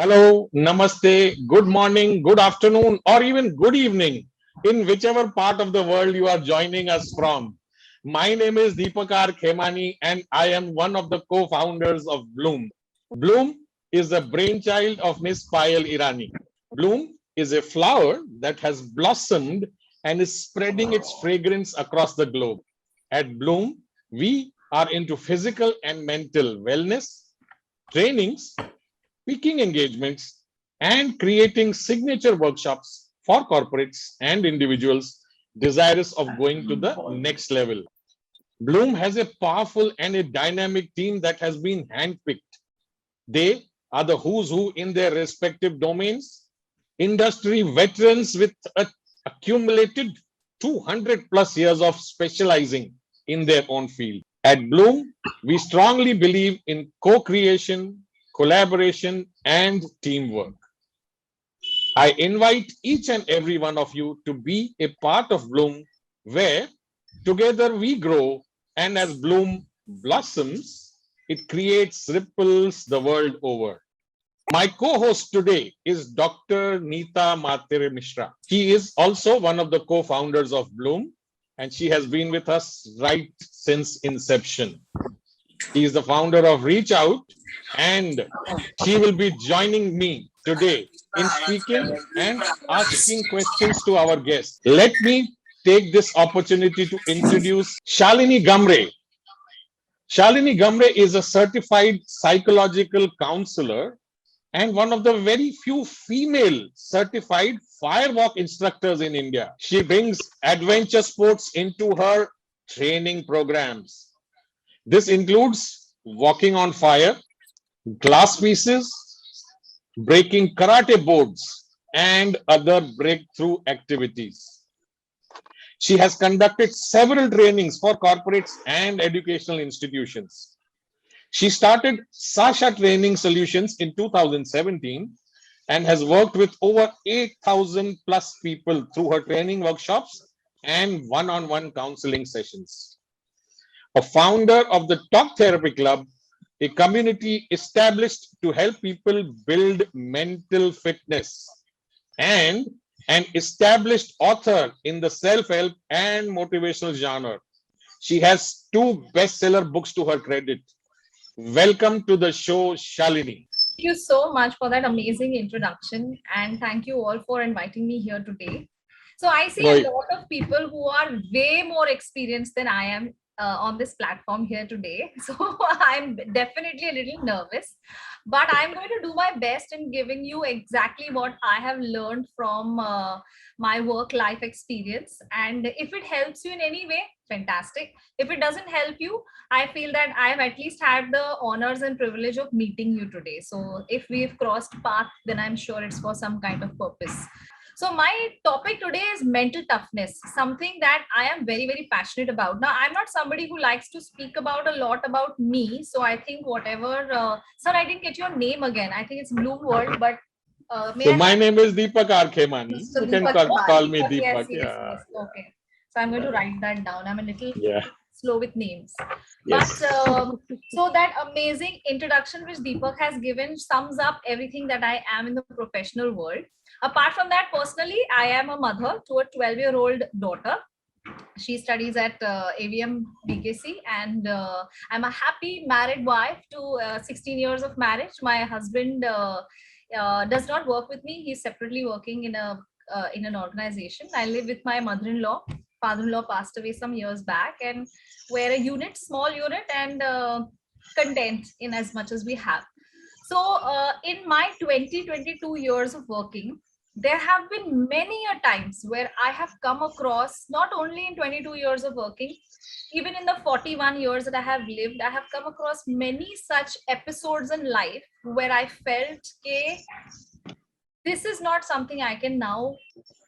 Hello, namaste, good morning, good afternoon, or even good evening in whichever part of the world you are joining us from. My name is Deepakar Khemani and I am one of the co-founders of Bloom. Bloom is a brainchild of Miss Payal Irani. Bloom is a flower that has blossomed and is spreading its fragrance across the globe. At Bloom, we are into physical and mental wellness, trainings, speaking engagements, and creating signature workshops for corporates and individuals desirous of going to the next level. Bloom has a powerful and a dynamic team that has been handpicked. They are the who's who in their respective domains, industry veterans with accumulated 200 plus years of specializing in their own field. At Bloom, we strongly believe in co-creation, collaboration, and teamwork. I invite each and every one of you to be a part of Bloom, where together we grow, and as Bloom blossoms, it creates ripples the world over. My co-host today is Dr. Neeta Matre Mishra. She is also one of the co-founders of Bloom, and she has been with us right since inception. She is the founder of Reach Out, and she will be joining me today in speaking and asking questions to our guests. Let me take this opportunity to introduce Shalini Gamrey. Shalini Gamrey is a certified psychological counselor and one of the very few female certified firewalk instructors in India. She brings adventure sports into her training programs. This includes walking on fire, glass pieces, breaking karate boards, and other breakthrough activities. She has conducted several trainings for corporates and educational institutions. She started Sasha Training Solutions in 2017 and has worked with over 8,000 plus people through her training workshops and one-on-one counseling sessions. A founder of the Talk Therapy Club, a community established to help people build mental fitness, and an established author in the self-help and motivational genre. She has two bestseller books to her credit. Welcome to the show, Shalini. Thank you so much for that amazing introduction, and thank you all for inviting me here today. So, I see a lot of people who are way more experienced than I am on this platform here today. So, I'm definitely a little nervous, but I'm going to do my best in giving you exactly what I have learned from my work life experience. And if it helps you in any way, fantastic. If it doesn't help you, I feel that I have at least had the honors and privilege of meeting you today. So if we've crossed path, then I'm sure it's for some kind of purpose. So my topic today is mental toughness, something that I am very, very passionate about. Now, I'm not somebody who likes to speak about a lot about me. So I think whatever, sir, I didn't get your name again. I think it's Bloom World, but so my name is Deepakar Khemani. So you can Deepak call me Yes, Deepak. yes. Okay. So I'm going to write that down. I'm a little Yeah. slow with names. Yes. But so that amazing introduction which Deepak has given sums up everything that I am in the professional world. Apart from that, personally, I am a mother to a 12-year-old daughter. She studies at AVM BKC, and I'm a happy married wife to 16 years of marriage. My husband does not work with me. He's separately working in an organization. I live with my mother-in-law. Father-in-law passed away some years back, and we're a unit, small unit, and content in as much as we have. So in my 22 years of working, there have been many a times where I have come across, not only in 22 years of working, even in the 41 years that I have lived, I have come across many such episodes in life where I felt, okay, this is not something I can now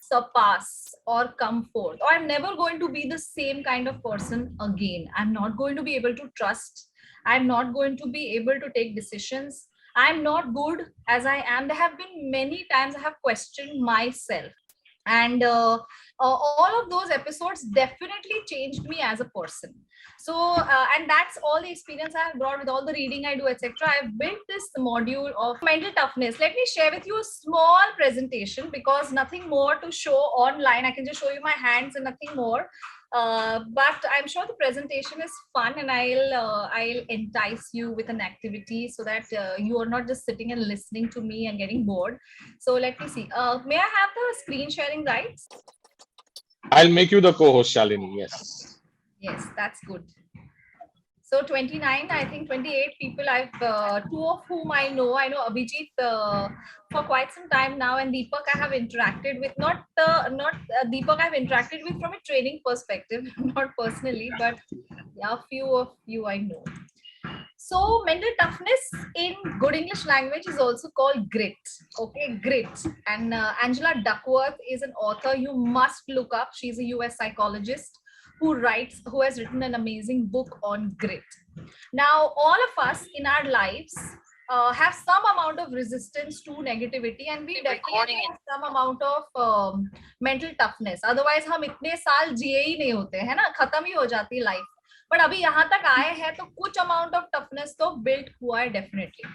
surpass or come forth, or I'm never going to be the same kind of person again. I'm not going to be able to trust. I'm not going to be able to take decisions. I'm not good as I am. There have been many times I have questioned myself. and all of those episodes definitely changed me as a person. So and that's all the experience I have brought with all the reading I do, etc. I've built this module of mental toughness. Let me share with you a small presentation, because nothing more to show online. I can just show you my hands and nothing more. But I'm sure the presentation is fun, and I'll entice you with an activity, so that you are not just sitting and listening to me and getting bored. So let me see. May I have the screen sharing rights? I'll make you the co-host, Shalini. Yes. Yes, that's good. So 29, I think 28 people two of whom I know. I know Abhijit for quite some time now, and Deepak I have interacted with, not Deepak I've interacted with from a training perspective, not personally, but yeah, a few of you I know. So mental toughness in good English language is also called grit. Okay, grit. And Angela Duckworth is an author you must look up. She's a US psychologist who has written an amazing book on grit. Now, all of us in our lives have some amount of resistance to negativity, and we definitely have some amount of mental toughness. Otherwise, हम इतने साल जिए ही नहीं होते, है ना? खत्म ही हो जाती लाइफ. But अभी यहाँ तक आए हैं तो कुछ amount of toughness तो built हुआ है definitely.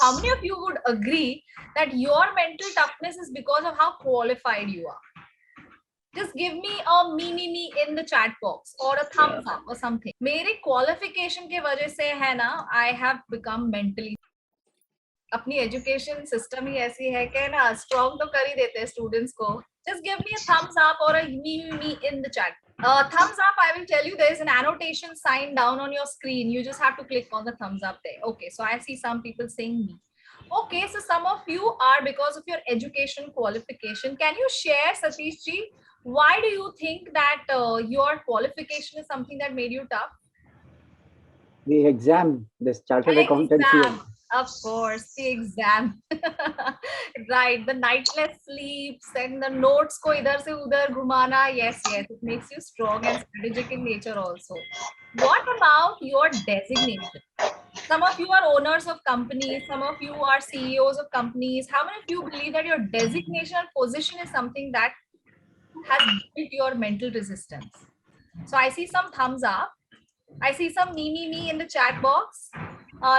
How many of you would agree that your mental toughness is because of how qualified you are? Just give me a me in the chat box or a thumbs up or something. मेरे qualification के वजह से है ना, I have become mentally. अपनी education system ही ऐसी है कि ना strong तो कर ही देते हैं students को. Just give me a thumbs up or a me in the chat. Thumbs up, I will tell you there is an annotation sign down on your screen. You just have to click on the thumbs up there. Okay, so I see some people saying me. Okay, so some of you are because of your education qualification. Can you share, Satish ji, why do you think that your qualification is something that made you tough? The exam, this chartered accountancy. Of course, the exam. Right, the nightless sleeps and the notes ko idhar se udhar ghumana. Yes, it makes you strong and strategic in nature also. What about your designation? Some of you are owners of companies, some of you are CEOs of companies. How many of you believe that your designation or position is something that has built your mental resistance? So I see some thumbs up. I see some me in the chat box.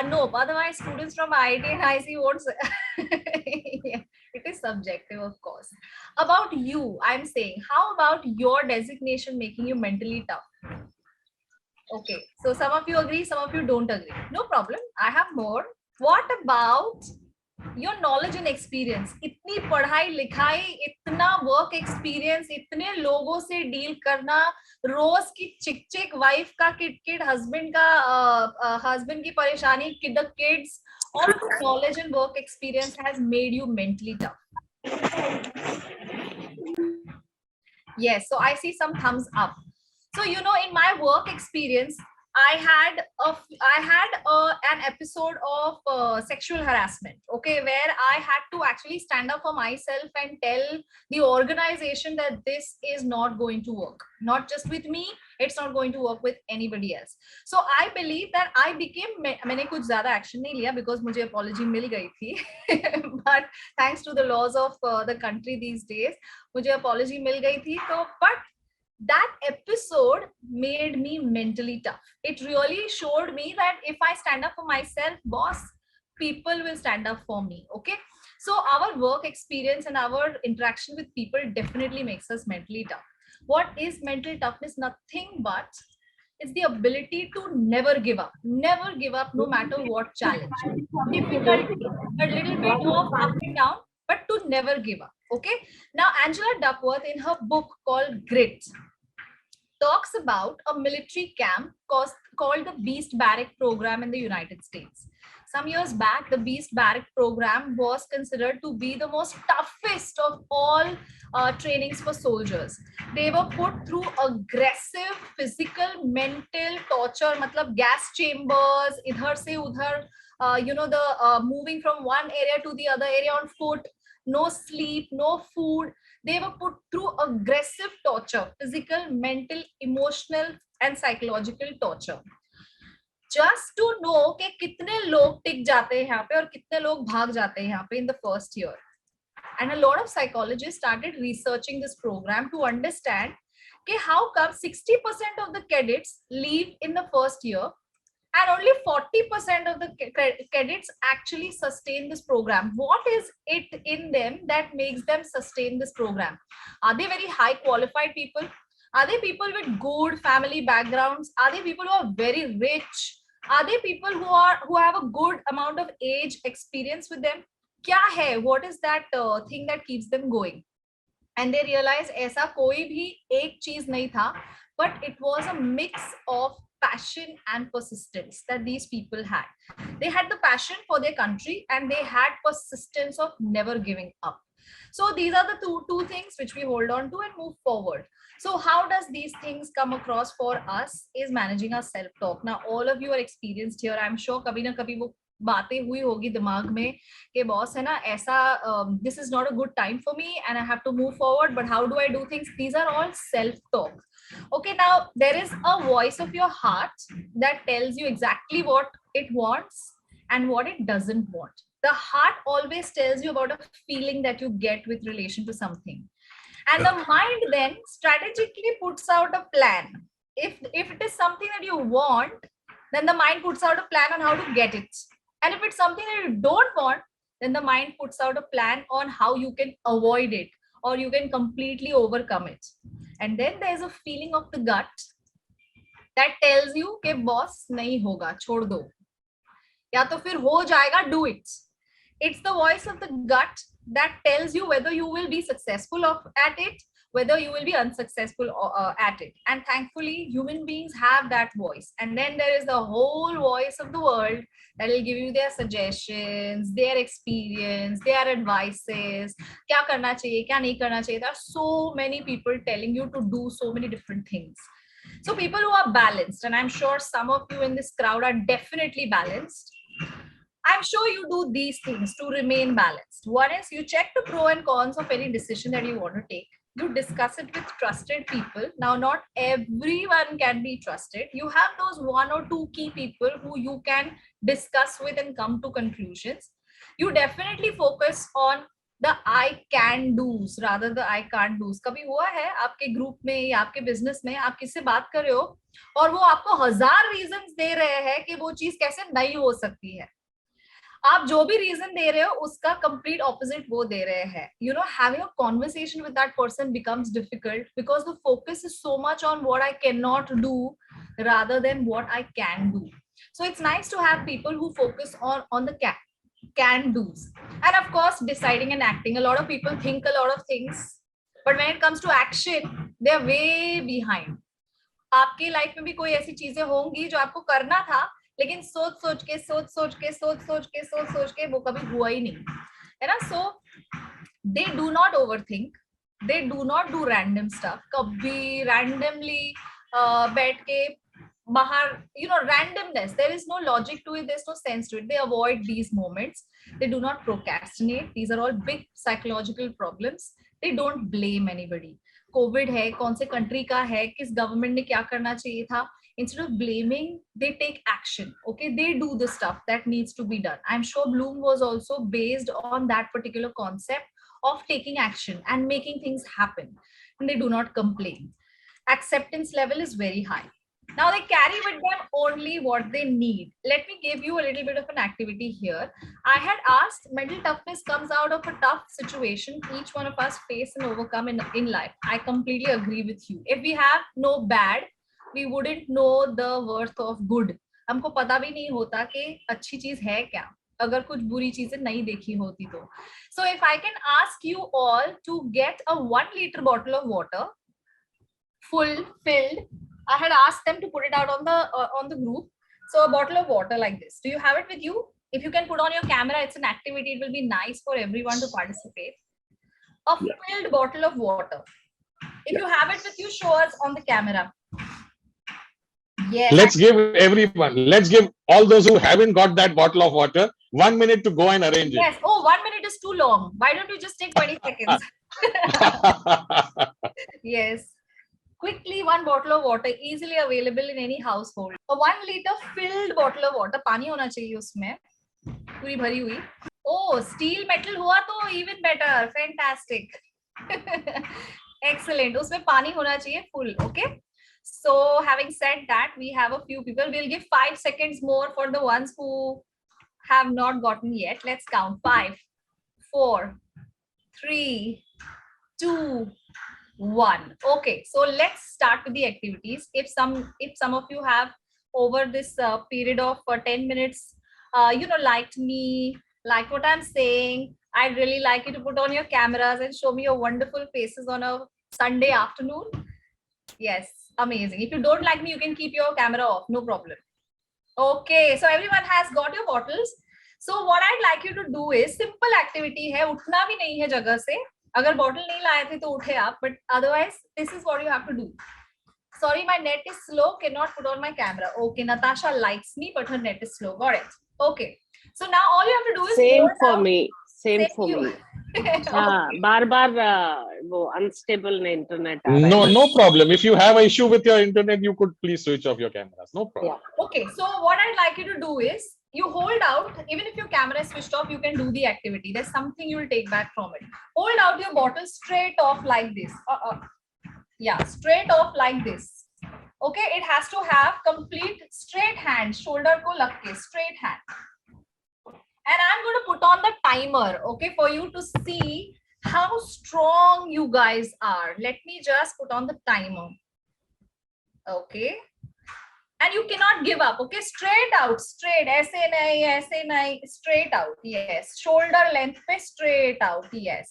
Nope. Otherwise, students from IIT and IC won't say. Yeah, it is subjective, of course. About you, I'm saying, how about your designation making you mentally tough? Okay, so some of you agree, some of you don't agree. No problem. I have more. What about your knowledge and experience? इतनी पढ़ाई लिखाई, इतना work experience, इतने लोगों से deal करना, रोज की चिक चिक वाइफ का किट हस्बैंड का husband की परेशानी, the kids, all of the knowledge and work experience has made you mentally tough. Yes, so I see some thumbs up. So, you know, in my work experience, I had an episode of sexual harassment, okay, where I had to actually stand up for myself and tell the organization that this is not going to work. Not just with me, it's not going to work with anybody else. So I believe that I became, मैंने कुछ ज़्यादा action नहीं लिया because मुझे apology मिल गई थी. But thanks to the laws of the country these days, मुझे apology मिल गई थी. तो but that episode made me mentally tough. It really showed me that if I stand up for myself, boss, people will stand up for me. Okay, so our work experience and our interaction with people definitely makes us mentally tough. What is mental toughness? Nothing but it's the ability to never give up no matter what challenge, difficulty, a little bit of up and down, but to never give up. Okay, now Angela Duckworth in her book called Grit talks about a military camp called the Beast Barrack program in the United States. Some years back, the Beast Barrack program was considered to be the most toughest of all trainings for soldiers. They were put through aggressive physical, mental torture, matlab gas chambers, idhar se udhar, the moving from one area to the other area on foot, no sleep, no food. They were put through aggressive torture, physical, mental, emotional, and psychological torture. Just to know कि कितने लोग टिक जाते हैं यहाँ पे और कितने लोग भाग जाते हैं यहाँ पे in the first year. And a lot of psychologists started researching this program to understand okay, how come 60% of the cadets leave in the first year and only 40% of the cadets actually sustain this program. What is it in them that makes them sustain this program? Are they very high qualified people? Are they people with good family backgrounds? Are they people who are very rich? Are they people who have a good amount of age experience with them? Kya hai? What is that thing that keeps them going? And they realize ऐसा कोई भी एक चीज नहीं था, but it was a mix of passion and persistence that these people had. They had the passion for their country and they had persistence of never giving up. So these are the two things which we hold on to and move forward. So how does these things come across for us is managing our self-talk. Now all of you are experienced here. I'm sure कभी ना कभी वो बातें हुई होगी दिमाग में कि बॉस है ना ऐसा this is not a good time for me and I have to move forward, but how do I do things? These are all self-talk. Okay, now there is a voice of your heart that tells you exactly what it wants and what it doesn't want. The heart always tells you about a feeling that you get with relation to something. And the mind then strategically puts out a plan. If it is something that you want, then the mind puts out a plan on how to get it. And if it's something that you don't want, then the mind puts out a plan on how you can avoid it or you can completely overcome it. And then there's a feeling of the gut that tells you कि boss नहीं होगा, छोड़ दो, या तो फिर हो जाएगा, do it. It's the voice of the gut that tells you whether you will be successful at it, whether you will be unsuccessful at it. And thankfully, human beings have that voice. And then there is the whole voice of the world that will give you their suggestions, their experience, their advices. क्या करना चाहिए, क्या नहीं करना चाहिए. There are so many people telling you to do so many different things. So people who are balanced, and I'm sure some of you in this crowd are definitely balanced. I'm sure you do these things to remain balanced. One is you check the pros and cons of any decision that you want to take. You discuss it with trusted people. Now, not everyone can be trusted. You have those one or two key people who you can discuss with and come to conclusions. You definitely focus on the I can do's rather the I can't do's. कभी हुआ है आपके group में या आपके business में आप किससे बात कर रहे हो और वो आपको 1000 रीजंस दे रहे हैं कि वो चीज कैसे नहीं हो सकती है. आप जो भी रीजन दे रहे हो उसका कंप्लीट ऑपोजिट वो दे रहे हैं. You know, having a conversation with that person becomes difficult because the focus is so much on what I cannot do rather than what I can do. So it's nice to have people who focus on the can do's. And of course, deciding and acting. A lot of people think a lot of things, but when it comes to action, they are way behind. आपकी life में भी कोई ऐसी चीजें होंगी जो आपको करना था लेकिन सोच के वो कभी हुआ ही नहीं है ना. So they do not overthink, they do not do random stuff. कभी randomly बैठ के बाहर, you know, randomness, there is no logic to it, there's no sense to it. They avoid these moments. They do not procrastinate. These are all big psychological problems. They don't blame anybody. Covid है, कौन से country का है, किस government ने क्या करना चाहिए था. Instead of blaming, they take action. Okay, they do the stuff that needs to be done. I'm sure Bloom was also based on that particular concept of taking action and making things happen. And they do not complain. Acceptance level is very high. Now they carry with them only what they need. Let me give you a little bit of an activity here. I had asked, mental toughness comes out of a tough situation each one of us face and overcome in life. I completely agree with you. If we have no bad, we wouldn't know the worth of good. हमको पता भी नहीं होता कि अच्छी चीज है क्या अगर कुछ बुरी चीजें नहीं देखी होती तो. So if I can ask you all to get a 1 liter bottle of water, filled. I had asked them to put it out on the group. So a bottle of water like this. Do you have it with you? If you can put on your camera, it's an activity. It will be nice for everyone to participate. A filled bottle of water. If you have it with you, show us on the camera. Yes. Let's give all those who haven't got that bottle of water 1 minute to go and arrange it. Yes. Oh, 1 minute is too long. Why don't you just take 20 seconds? Yes. Quickly, 1 bottle of water, easily available in any household. A 1 liter filled bottle of water, पानी होना चाहिए उसमें, पूरी भरी हुई. Oh, steel metal हुआ तो even better. Fantastic. Excellent. उसमें पानी होना चाहिए full. Okay. So having said that, we have a few people. We'll give 5 seconds more for the ones who have not gotten yet. Let's count. 5, 4, 3, 2, 1. Okay. So let's start with the activities. If some of you have over this period of 10 minutes, liked me, like what I'm saying, I'd really like you to put on your cameras and show me your wonderful faces on a Sunday afternoon. Yes, amazing. If you don't like me, you can keep your camera off, no problem. Okay, so everyone has got your bottles. So what I'd like you to do is simple activity है, उठना भी नहीं है जगह से. अगर bottle नहीं लाए थे तो उठे आप, but otherwise this is what you have to do. Sorry, my net is slow, cannot put on my camera. Okay, Natasha likes me, but her net is slow. Got it. Okay. So now all you have to do is same hold for down. me. Same for you. me. Okay. बार-बार वो unstable ना internet आ रहा है. No problem. If you have an issue with your internet, you could please switch off your cameras. No problem. Yeah. Okay, so what I'd like you to do is you hold out, even if your camera is switched off, you can do the activity. There's something you will take back from it. Hold out your bottle straight off like this. Yeah, straight off like this. Okay, it has to have complete straight hand, shoulder ko lag ke, straight hand. And I'm going to put on the timer, okay, for you to see how strong you guys are. Let me just put on the timer. Okay. And you cannot give up, okay? Straight out, straight, aise nahi, straight out, yes. Shoulder length pe straight out, yes.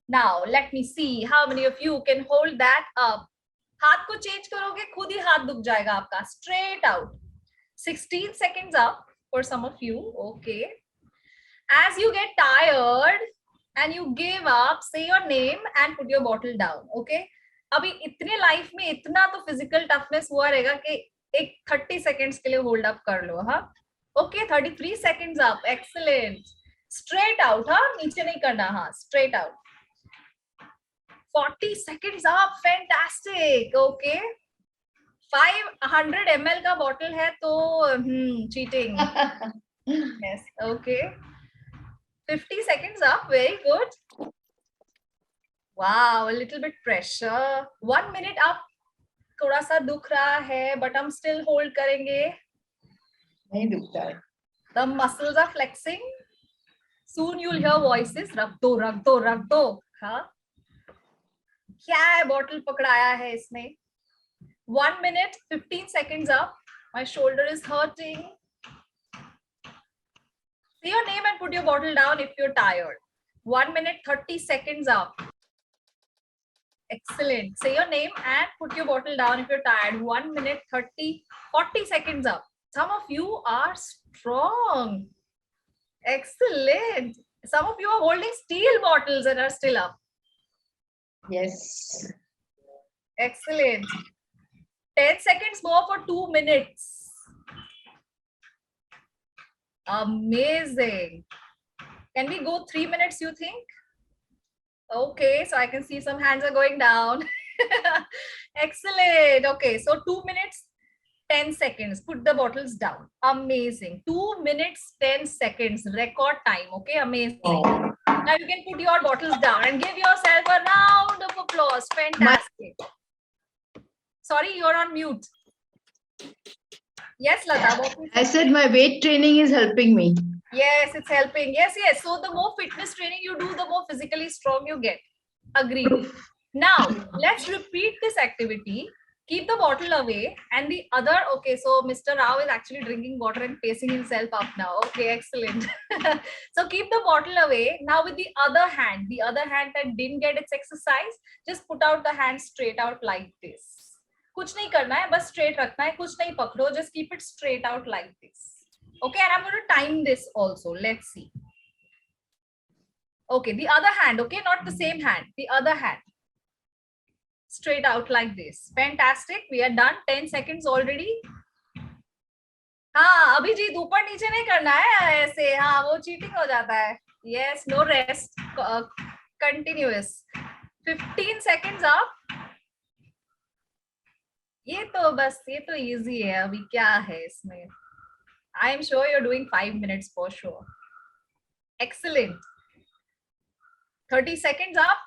Now, let me see how many of you can hold that up. हाथ को change करोगे, खुद ही हाथ दुख जाएगा आपका. Straight out. 16 seconds up for some of you, okay. As you get tired and you give up, say your name and put your bottle down, okay. अभी इतने लाइफ में इतना तो फिजिकल टफनेस हुआ रहेगा कि एक 30 सेकेंड्स के लिए होल्ड अप कर लो. हाँ, okay. 33 seconds up, excellent. Straight out, हाँ, नीचे नहीं करना. हाँ, straight out. 40 seconds up, fantastic. Okay. 500 ml का बॉटल है तो cheating. Yes, okay. 50 seconds up, very good. Wow, a little bit pressure. 1 minute up. थोड़ा सा दुख रहा है, but हम still hold करेंगे. नहीं दुखता है. The muscles are flexing. Soon you'll hear voices. रख दो, रख दो, रख दो. हाँ. क्या है, बॉटल पकड़ाया है इसने. 1 minute, 15 seconds up. My shoulder is hurting. Say your name and put your bottle down if you're tired. 1 minute, 30 seconds up. Excellent. Say your name and put your bottle down if you're tired. 1 minute, 30, 40 seconds up. Some of you are strong. Excellent. Some of you are holding steel bottles and are still up. Yes. Excellent. 10 seconds more for 2 minutes. Amazing. Can we go 3 minutes, you think? Okay, so I can see some hands are going down. Excellent. Okay, so 2 minutes, 10 seconds. Put the bottles down. Amazing. 2 minutes, 10 seconds. Record time. Okay, amazing. Oh. Now you can put your bottles down and give yourself a round of applause. Fantastic. Sorry, you're on mute. Yes, Lata. What is I said my weight training is helping me. Yes, it's helping. Yes, yes. So the more fitness training you do, the more physically strong you get. Agreed. Now, let's repeat this activity. Keep the bottle away and the other, okay, so Mr. Rao is actually drinking water and pacing himself up now. Okay, excellent. So keep the bottle away. Now with the other hand that didn't get its exercise, just put out the hand straight out like this. कुछ नहीं करना है, बस straight रखना है, कुछ नहीं पकड़ो, just keep it straight out like this. Okay, and I'm going to time this also. Let's see. Okay, the other hand, okay, not the same hand, the other hand. Straight out like this. Fantastic. We are done. 10 seconds already. हाँ, अभिजीत ऊपर नीचे नहीं करना है ऐसे. हाँ, वो cheating हो जाता है. Yes, no rest. Continuous. 15 seconds up. ये तो easy है. अभी क्या है इसमें? I am sure you're doing 5 minutes for sure. Excellent. 30 seconds up.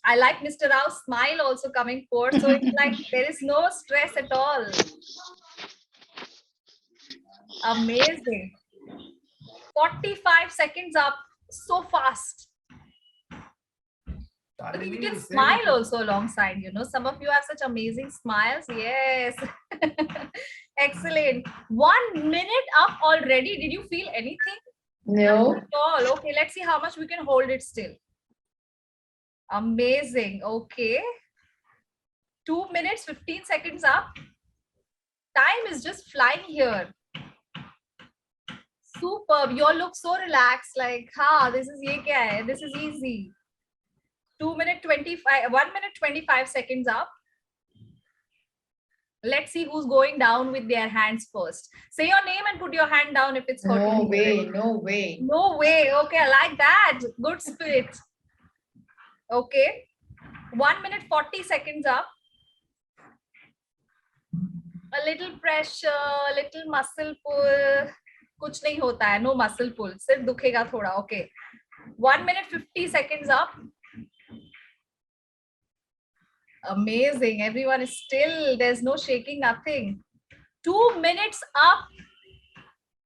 I like Mr. Rao's smile also coming forth. So it's like there is no stress at all. Amazing. 45 seconds up. So fast. But you can smile also alongside, you know. Some of you have such amazing smiles. Yes. Excellent. 1 minute up already. Did you feel anything? No. Not at all. Okay, let's see how much we can hold it still. Amazing. Okay. 2 minutes, 15 seconds up. Time is just flying here. Superb. You all look so relaxed. Like, this is ye kya hai? This is easy. 1 minute 25 seconds up. Let's see who's going down with their hands first. Say your name and put your hand down if it's hurting. No way, no way. No way. Okay, I like that. Good spirit. Okay. 1 minute 40 seconds up. A little pressure, little muscle pull. कुछ नहीं होता है. No muscle pull. सिर्फ दुखेगा थोड़ा. Okay. 1 minute 50 seconds up. Amazing. Everyone is still. There's no shaking, nothing. 2 minutes up.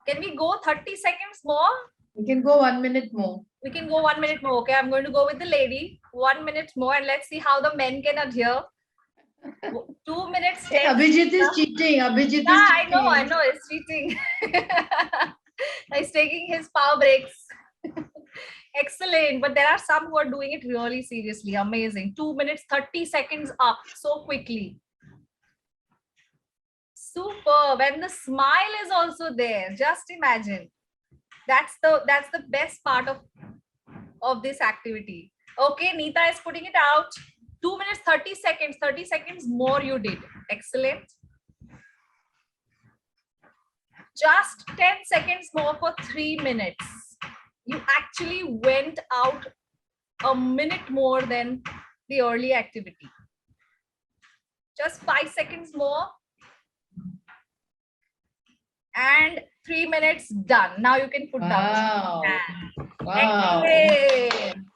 Can we go 30 seconds more? We can go 1 minute more. We can go 1 minute more. Okay, I'm going to go with the lady. 1 minute more, and let's see how the men can adhere. 2 minutes. Abhijit is cheating. Abhijit is cheating. I know. It's cheating. He's taking his power breaks. Excellent. But there are some who are doing it really seriously. Amazing. 2 minutes, 30 seconds up so quickly. Superb. And the smile is also there. Just imagine. That's the best part of this activity. Okay, Neeta is putting it out. 2 minutes, 30 seconds. 30 seconds more you did. Excellent. Just 10 seconds more for 3 minutes. You actually went out a minute more than the early activity. Just 5 seconds more. And 3 minutes done. Now you can put Wow. down. Wow. Excellent.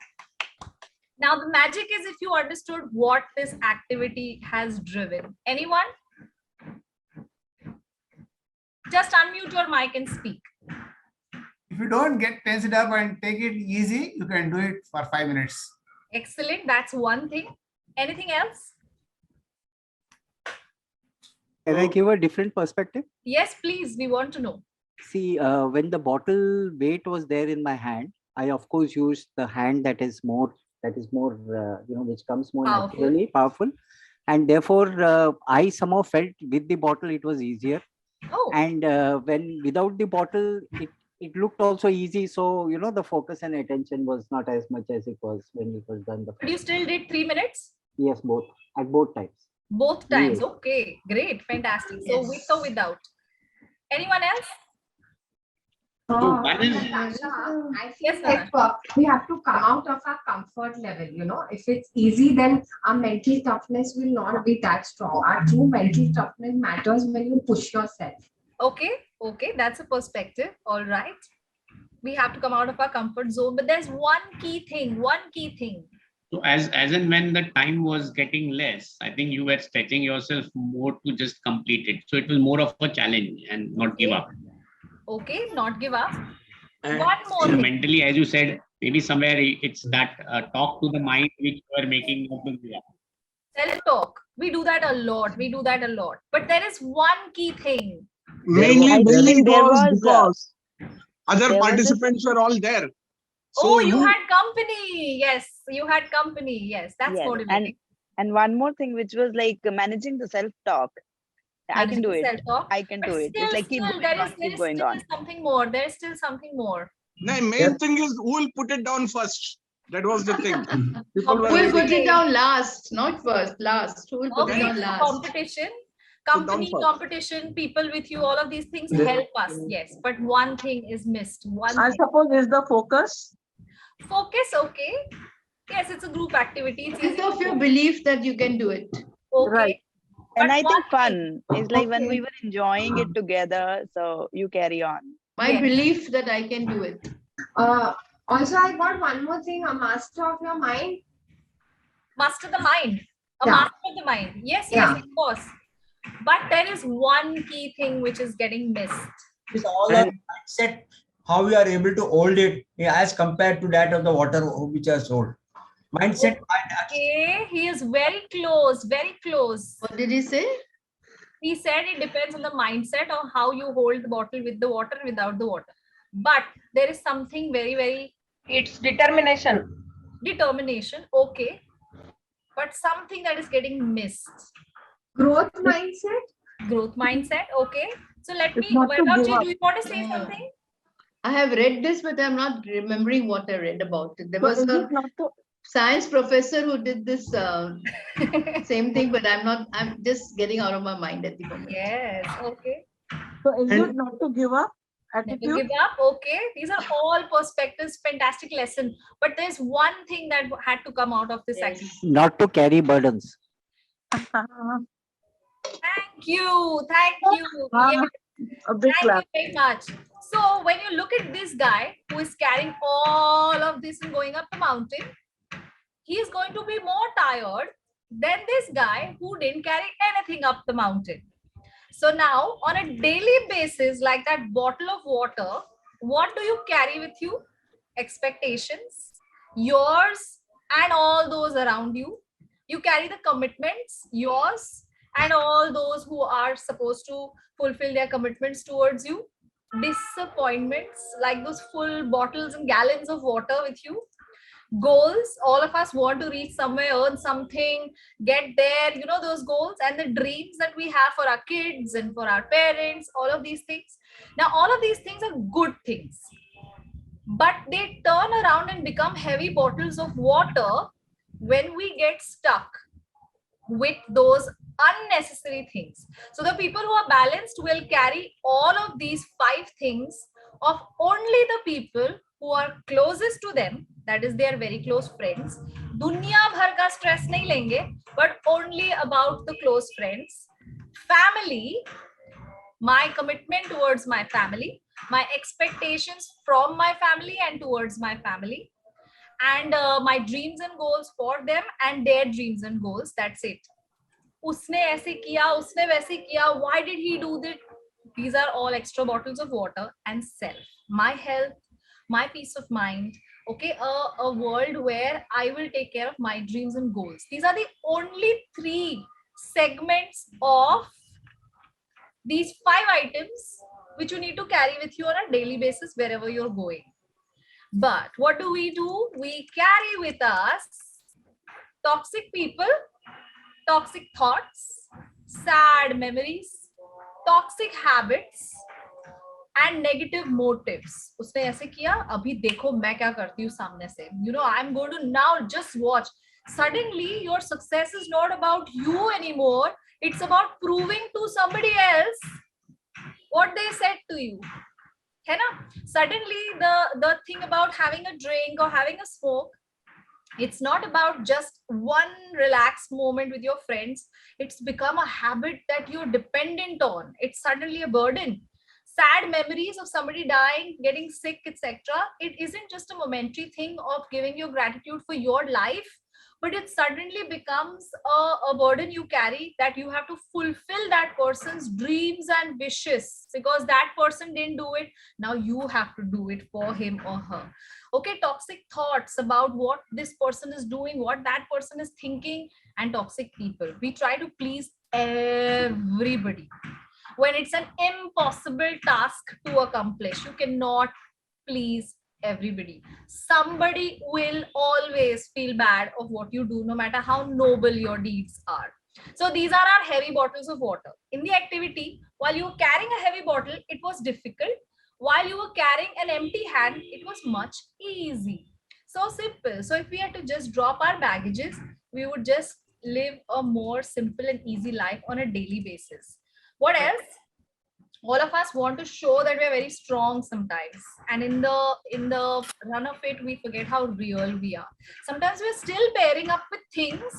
Now the magic is if you understood what this activity has driven. Anyone? Just unmute your mic and speak. If you don't get tensed up and take it easy, you can do it for 5 minutes. Excellent. That's one thing. Anything else? Can I give a different perspective? Yes, please. We want to know. See, when the bottle weight was there in my hand, I of course used the hand that is more, which comes more Powerful. naturally powerful. And therefore, I somehow felt with the bottle, it was easier. Oh. And when without the bottle, it looked also easy. So, the focus and attention was not as much as it was when it was done. But you still did 3 minutes? Yes, at both times. Both times. Yes. Okay, great. Fantastic. So with or without? Anyone else? I Yes, feel like we have to come out of our comfort level. If it's easy, then our mental toughness will not be that strong. Our true mental toughness matters when you push yourself. Okay, that's a perspective. All right. We have to come out of our comfort zone, but there's one key thing. So as and when the time was getting less, I think you were stretching yourself more to just complete it. So it was more of a challenge and not give up. Okay, not give up. And one more so thing. Mentally, as you said, maybe somewhere it's that talk to the mind which you are making not to give up. Self-talk. We do that a lot. But there is one key thing. Mainly building there was was, because other participants were all there. So you had company. Yes, you had company. Yes, that's yes. motivating. And one more thing, which was like managing the self-talk. I can do it. Self-talk. I can But do it. still, It's like keep going on. Something more. There is still something more. The main thing is who will put it down first. That was the thing. People Who were will put waiting. it down last, not first, last. Who will put it Okay, down so last? competition, company, first. competition, people with you, all of these things help us. Yes, but one thing is missed. I suppose is the focus. Focus, okay. Yes, it's a group activity. It's easy Because of to your do. belief that you can do it. Okay. Right. And But I one think fun is like when Okay. we were enjoying it together. So you carry on. My Yes. belief that I can do it. Also, I got one more thing, a master of your mind. Master the mind. A Yeah. master of the mind. Yes, Yeah. of course. But there is one key thing which is getting missed. It's all our mindset, how we are able to hold it as compared to that of the water which is sold. Mindset. Okay, he is very close, very close. What did he say? He said it depends on the mindset of how you hold the bottle with the water and without the water. But there is something very, very... It's determination. Determination, okay. But something that is getting missed. Growth mindset? Growth mindset, okay. So let me... It's not to give up. Do you want to say something? I have read this, but I'm not remembering what I read about it. There was So is a it not to, science professor who did this same thing, but I'm just getting out of my mind at the moment. Yes, okay. so is And- it not to give up? Never Attitude? give up, okay. These are all perspectives, fantastic lesson. But there's one thing that had to come out of this activity. Not to carry burdens. Thank you. Thank you. Yes, A big thank clap. you very much. So when you look at this guy who is carrying all of this and going up the mountain, he is going to be more tired than this guy who didn't carry anything up the mountain. So now on a daily basis, like that bottle of water, what do you carry with you? Expectations, yours and all those around you. You carry the commitments, yours and all those who are supposed to fulfill their commitments towards you. Disappointments, like those full bottles and gallons of water with you. Goals, all of us want to reach somewhere, earn something, get there, you know, those goals and the dreams that we have for our kids and for our parents, all of these things. Now, all of these things are good things, but they turn around and become heavy bottles of water when we get stuck with those unnecessary things. So the people who are balanced will carry all of these 5 things of only the people who are closest to them, that is their very close friends. Dunya bhar ka stress nahi lenge, but only about the close friends. Family, my commitment towards my family, my expectations from my family and towards my family, and my dreams and goals for them and their dreams and goals. That's it. Usne aise kiya, usne waise kiya, why did he do that? These are all extra bottles of water. And self, my health, my peace of mind, okay, a world where I will take care of my dreams and goals. These are the only 3 segments of these 5 items which you need to carry with you on a daily basis wherever you're going. But what do? We carry with us toxic people, toxic thoughts, sad memories, toxic habits, and negative motives. उसने ऐसे किया, अभी देखो मैं क्या करती हूँ सामने से. You know, I'm going to now just watch. Suddenly, your success is not about you anymore. It's about proving to somebody else what they said to you. है ना? Suddenly, the thing about having a drink or having a smoke, it's not about just one relaxed moment with your friends. It's become a habit that you're dependent on. It's suddenly a burden. Sad memories of somebody dying, getting sick, etc. It isn't just a momentary thing of giving you gratitude for your life, but it suddenly becomes a burden you carry, that you have to fulfill that person's dreams and wishes because that person didn't do it. Now you have to do it for him or her. Okay, toxic thoughts about what this person is doing, what that person is thinking, and toxic people. We try to please everybody when it's an impossible task to accomplish. You cannot please everybody. Somebody will always feel bad of what you do, no matter how noble your deeds are. So these are our heavy bottles of water. In the activity, while you were carrying a heavy bottle, it was difficult. While you were carrying an empty hand, it was much easy. So simple. So if we had to just drop our baggages, we would just live a more simple and easy life on a daily basis. What else? All of us want to show that we're very strong sometimes, and in the run of it, we forget how real we are. Sometimes we're still pairing up with things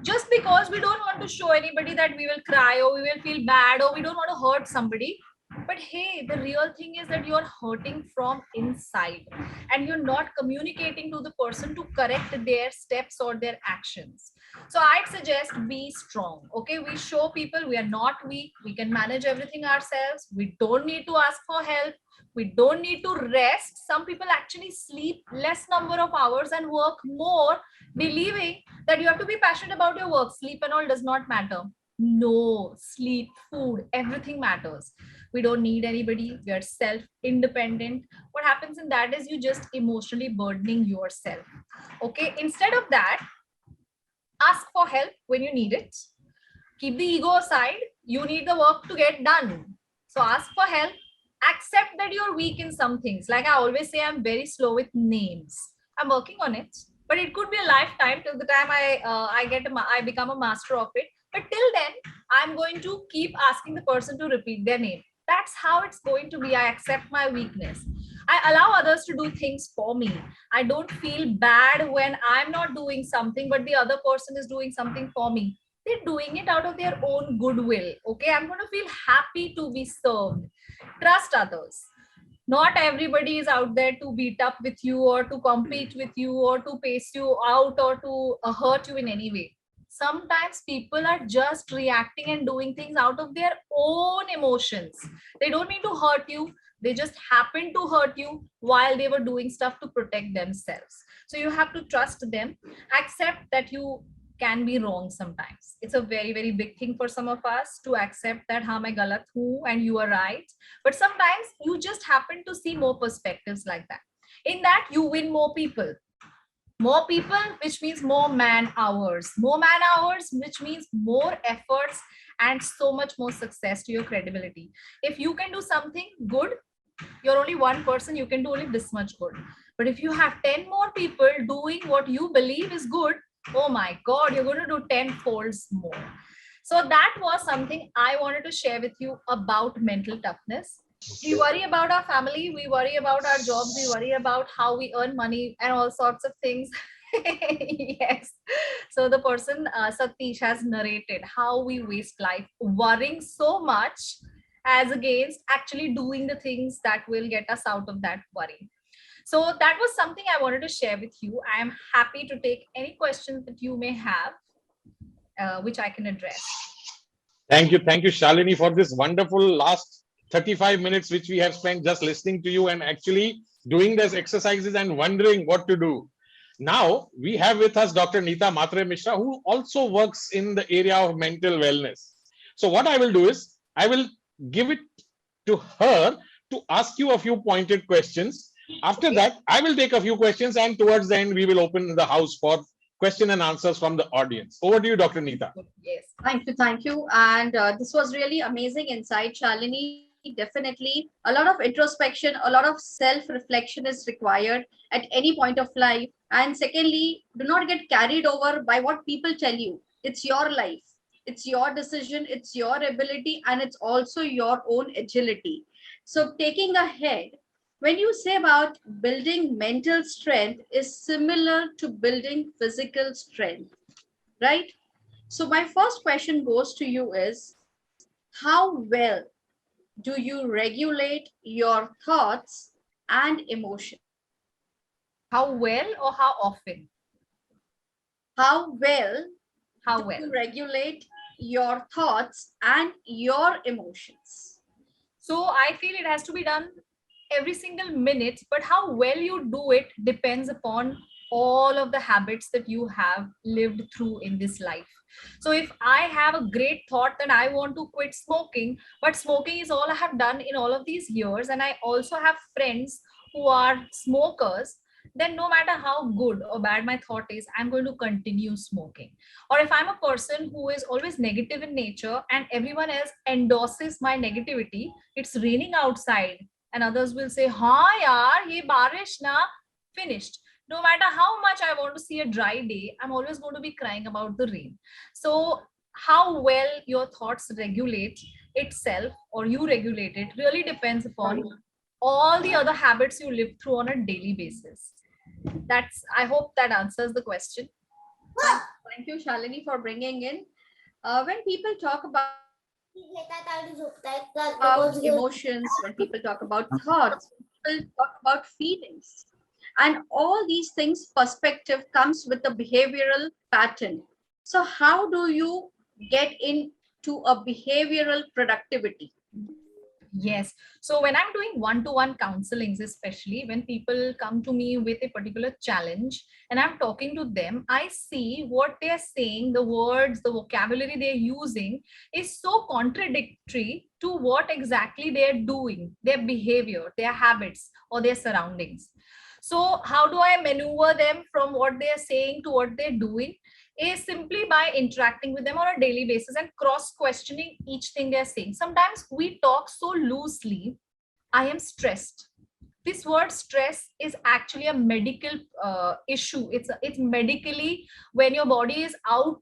just because we don't want to show anybody that we will cry or we will feel bad or we don't want to hurt somebody. But hey, the real thing is that you're hurting from inside and you're not communicating to the person to correct their steps or their actions. So I'd suggest be strong. Okay, we show people we are not weak. We can manage everything ourselves. We don't need to ask for help. We don't need to rest. Some people actually sleep less number of hours and work more, believing that you have to be passionate about your work. Sleep and all does not matter. No, sleep, food, everything matters. We don't need anybody. We are self-independent. What happens in that is you just emotionally burdening yourself. Okay, instead of that, ask for help when you need it. Keep the ego aside. You need the work to get done. So ask for help. Accept that you're weak in some things. Like I always say, I'm very slow with names. I'm working on it, but it could be a lifetime till the time I become a master of it. But till then, I'm going to keep asking the person to repeat their name. That's how it's going to be. I accept my weakness. I allow others to do things for me. I don't feel bad when I'm not doing something, but the other person is doing something for me. They're doing it out of their own goodwill. Okay, I'm going to feel happy to be served. Trust others. Not everybody is out there to beat up with you or to compete with you or to pace you out or to hurt you in any way. Sometimes people are just reacting and doing things out of their own emotions. They don't mean to hurt you. They just happen to hurt you while they were doing stuff to protect themselves. So you have to trust them, accept that you can be wrong sometimes. It's a very, very big thing for some of us to accept that हाँ मैं गलत हूँ and you are right. But sometimes you just happen to see more perspectives like that. In that, you win more people. More people, which means more man hours. More man hours, which means more efforts and so much more success to your credibility. If you can do something good, you're only one person, you can do only this much good. But if you have 10 more people doing what you believe is good, oh my God, you're going to do 10 folds more. So that was something I wanted to share with you about mental toughness. We worry about our family, we worry about our jobs, we worry about how we earn money and all sorts of things. Yes. So the person, Satish, has narrated how we waste life worrying so much as against actually doing the things that will get us out of that worry. So that was something I wanted to share with you. I am happy to take any questions that you may have, which I can address. Thank you, Shalini, for this wonderful last 35 minutes, which we have spent just listening to you and actually doing these exercises and wondering what to do. Now, we have with us Dr. Neeta Matre Mishra, who also works in the area of mental wellness. So what I will do is, I will give it to her to ask you a few pointed questions. After that, I will take a few questions, and towards the end, we will open the house for question and answers from the audience. Over to you, Dr. Neeta. Yes, thank you. And this was really amazing insight, Shalini. Definitely a lot of introspection, a lot of self-reflection is required at any point of life. And secondly, do not get carried over by what people tell you. It's your life, it's your decision, it's your ability, and it's also your own agility. So taking ahead, when you say about building mental strength is similar to building physical strength, right? So my first question goes to you is, how well do you regulate your thoughts and emotions? How well or how often? How well do you regulate your thoughts and your emotions? So I feel it has to be done every single minute, but how well you do it depends upon all of the habits that you have lived through in this life. So if I have a great thought that I want to quit smoking, but smoking is all I have done in all of these years, and I also have friends who are smokers, then no matter how good or bad my thought is, I'm going to continue smoking. Or if I'm a person who is always negative in nature and everyone else endorses my negativity, it's raining outside, and others will say, "Ha yaar, ye barish na," finished. No matter how much I want to see a dry day, I'm always going to be crying about the rain. So how well your thoughts regulate itself or you regulate it really depends upon all the other habits you live through on a daily basis. I hope that answers the question. Thank you, Shalini, for bringing in. When people talk about about emotions, when people talk about thoughts, people talk about feelings. And all these things, perspective comes with a behavioral pattern. So how do you get into a behavioral productivity? Yes. So when I'm doing one-to-one counselings, especially when people come to me with a particular challenge and I'm talking to them, I see what they're saying, the words, the vocabulary they're using is so contradictory to what exactly they're doing, their behavior, their habits, or their surroundings. So how do I maneuver them from what they're saying to what they're doing? Is simply by interacting with them on a daily basis and cross-questioning each thing they're saying. Sometimes we talk so loosely, I am stressed. This word stress is actually a medical issue. It's medically, when your body is out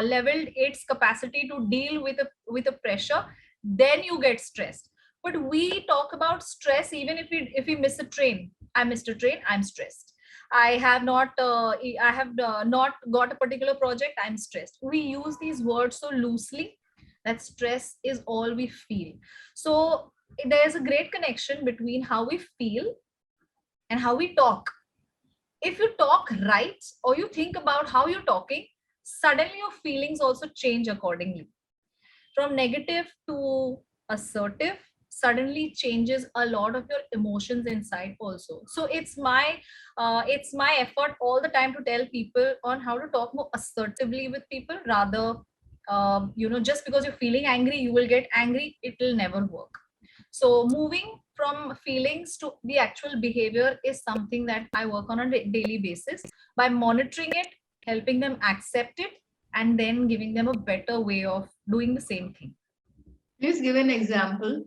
leveled its capacity to deal with a pressure, then you get stressed. But we talk about stress even if we miss a train. I missed a train, I'm stressed. I have not got a particular project, I'm stressed. We use these words so loosely that stress is all we feel. So there's a great connection between how we feel and how we talk. If you talk right, or you think about how you're talking, suddenly your feelings also change accordingly. From negative to assertive suddenly changes a lot of your emotions inside also. So it's my effort all the time to tell people on how to talk more assertively with people, rather just because you're feeling angry you will get angry. It will never work. So moving from feelings to the actual behavior is something that I work on a daily basis by monitoring it, helping them accept it, and then giving them a better way of doing the same thing. Please give an example.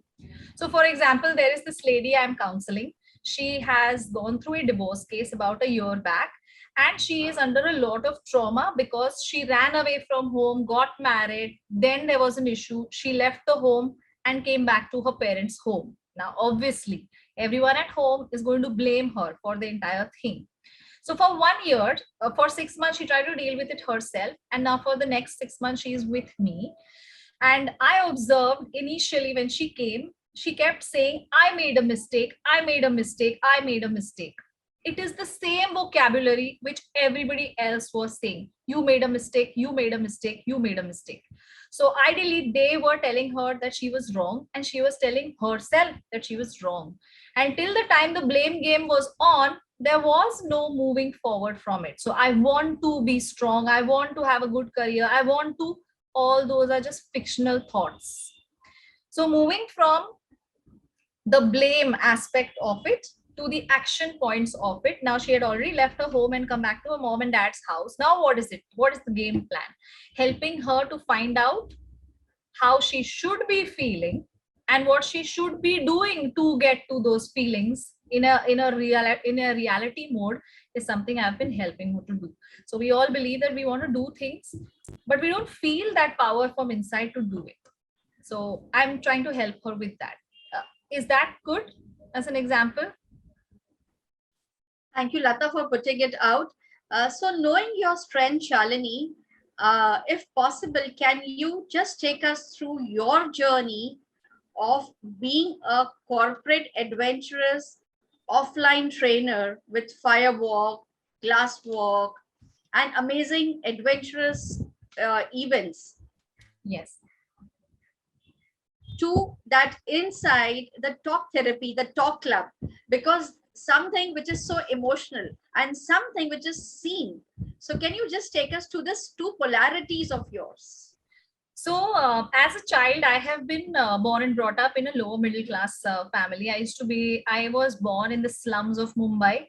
So for example, there is this lady I'm counseling. She has gone through a divorce case about a year back, and she is under a lot of trauma because she ran away from home, got married, then there was an issue. She left the home and came back to her parents' home. Now, obviously, everyone at home is going to blame her for the entire thing. So for 1 year, for 6 months, she tried to deal with it herself. And now for the next 6 months, she is with me. And I observed initially when she came, she kept saying, I made a mistake, I made a mistake, I made a mistake. It is the same vocabulary which everybody else was saying. You made a mistake, you made a mistake, you made a mistake. So ideally, they were telling her that she was wrong, and she was telling herself that she was wrong. Until the time the blame game was on, there was no moving forward from it. So I want to be strong, I want to have a good career, I want to, all those are just fictional thoughts. So moving from the blame aspect of it to the action points of it. Now she had already left her home and come back to her mom and dad's house. Now what is it? What is the game plan? Helping her to find out how she should be feeling and what she should be doing to get to those feelings in a reality mode is something I've been helping her to do. So we all believe that we want to do things, but we don't feel that power from inside to do it. So I'm trying to help her with that. Is that good as an example? Thank you, Lata, for putting it out. So knowing your strength, Shalini, if possible, can you just take us through your journey of being a corporate adventurous offline trainer with firewalk, glass walk, and amazing adventurous events? Yes. To that inside the talk therapy, the talk club, because something which is so emotional and something which is seen. So can you just take us to this two polarities of yours? So as a child, I have been born and brought up in a lower middle class family. I was born in the slums of Mumbai,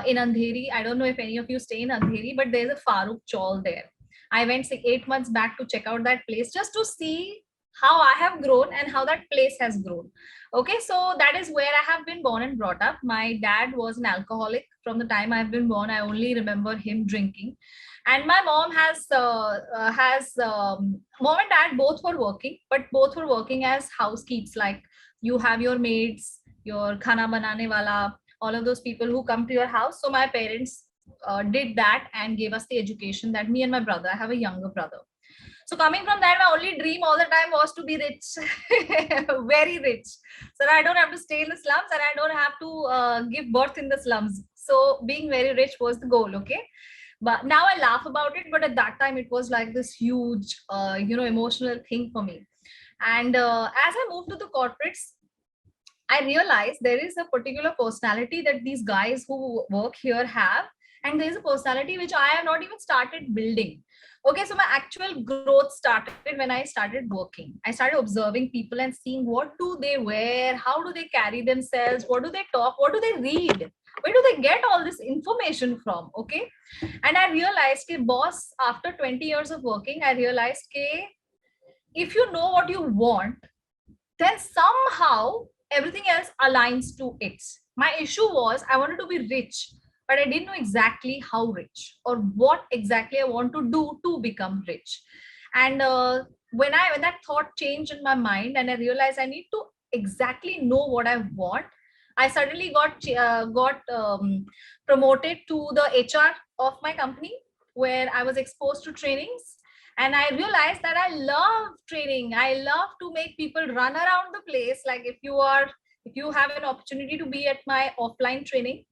in Andheri. I don't know if any of you stay in Andheri, but there's a Farooq Chawl there. I went 8 months back to check out that place just to see how I have grown and how that place has grown. Okay, so that is where I have been born and brought up. My dad was an alcoholic. From the time I've been born, I only remember him drinking. And my mom mom and dad both were working, but both were working as housekeepers. Like you have your maids, your khana banane wala, all of those people who come to your house. So my parents did that and gave us the education that me and my brother, I have a younger brother. So coming from that, my only dream all the time was to be rich, very rich. So that I don't have to stay in the slums and I don't have to give birth in the slums. So being very rich was the goal, okay? But now I laugh about it, but at that time it was like this huge, emotional thing for me. And as I moved to the corporates, I realized there is a particular personality that these guys who work here have, and there is a personality which I have not even started building. Okay, so my actual growth started when I started working. I started observing people and seeing what do they wear, how do they carry themselves, what do they talk, what do they read, where do they get all this information from? Okay, and I realized, okay, boss, after 20 years of working, I realized, okay, if you know what you want, then somehow everything else aligns to it. My issue was I wanted to be rich, but I didn't know exactly how rich or what exactly I want to do to become rich. And when that thought changed in my mind, and I realized I need to exactly know what I want, I suddenly got promoted to the HR of my company, where I was exposed to trainings. And I realized that I love training. I love to make people run around the place. Like if you have an opportunity to be at my offline training,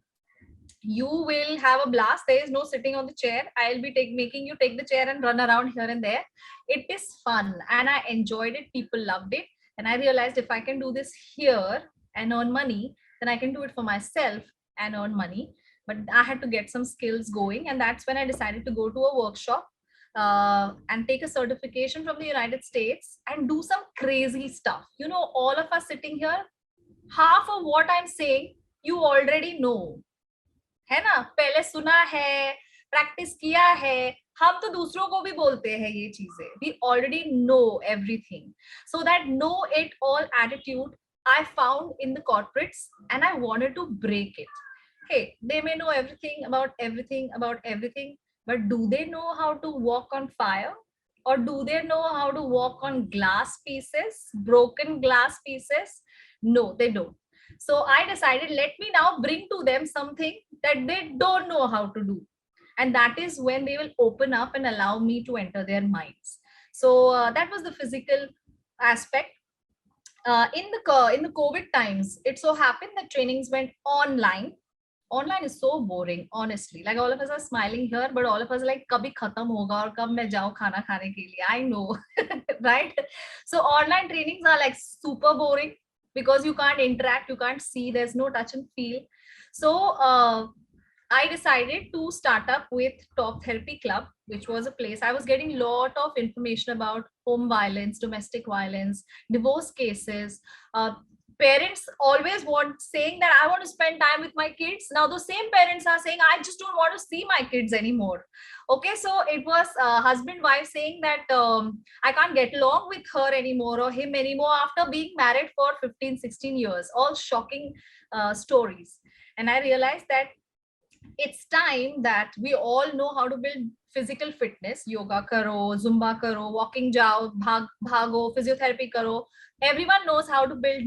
you will have a blast. There is no sitting on the chair. I'll be making you take the chair and run around here and there. It is fun and I enjoyed it. People loved it. And I realized if I can do this here and earn money, then I can do it for myself and earn money. But I had to get some skills going. And that's when I decided to go to a workshop and take a certification from the United States and do some crazy stuff. You know, all of us sitting here, half of what I'm saying, you already know. है ना, पहले सुना है, practice किया है, हम तो दूसरों को भी बोलते हैं ये चीजें. We already know everything. So that know it all attitude I found in the corporates and I wanted to break it. Hey, they may know everything about everything, but do they know how to walk on fire? Or do they know how to walk on glass pieces, broken glass pieces? No, they don't. So I decided, let me now bring to them something that they don't know how to do. And that is when they will open up and allow me to enter their minds. So that was the physical aspect. In the COVID times, it so happened that trainings went online. Online is so boring, honestly. Like all of us are smiling here, but all of us are like, "Kabhi khatam hoga aur kab main jaun khana khane ke liye?" I know, right? So online trainings are like super boring because you can't interact, you can't see, there's no touch and feel. So I decided to start up with Talk Therapy Club, which was a place I was getting a lot of information about home violence, domestic violence, divorce cases. Parents always saying that I want to spend time with my kids. Now those same parents are saying, I just don't want to see my kids anymore. Okay, so it was husband wife saying that I can't get along with her anymore or him anymore after being married for 15, 16 years. All shocking stories. And I realized that it's time that we all know how to build physical fitness. Yoga karo, Zumba karo, walking jao, bhago, physiotherapy karo. Everyone knows how to build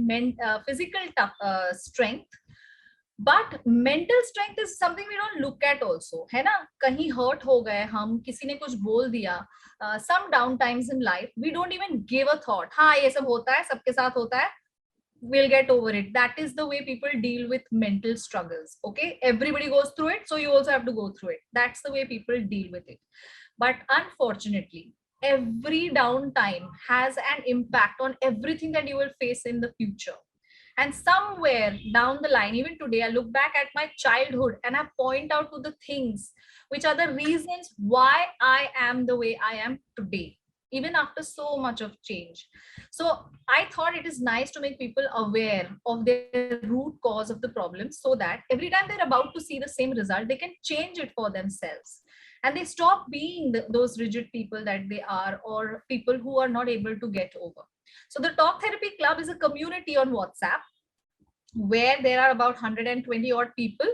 physical strength. But mental strength is something we don't look at also. है ना? कहीं hurt हो गए हम, किसी ने कुछ बोल दिया. Some down times in life, we don't even give a thought. हाँ, ये सब होता है, सबके साथ होता है. We'll get over it. That is the way people deal with mental struggles. Okay, everybody goes through it, so you also have to go through it. That's the way people deal with it. But unfortunately, every downtime has an impact on everything that you will face in the future. And somewhere down the line, even today, I look back at my childhood and I point out to the things which are the reasons why I am the way I am today, even after so much of change. So I thought it is nice to make people aware of their root cause of the problem so that every time they're about to see the same result, they can change it for themselves. And they stop being those rigid people that they are, or people who are not able to get over. So the Talk Therapy Club is a community on WhatsApp where there are about 120 odd people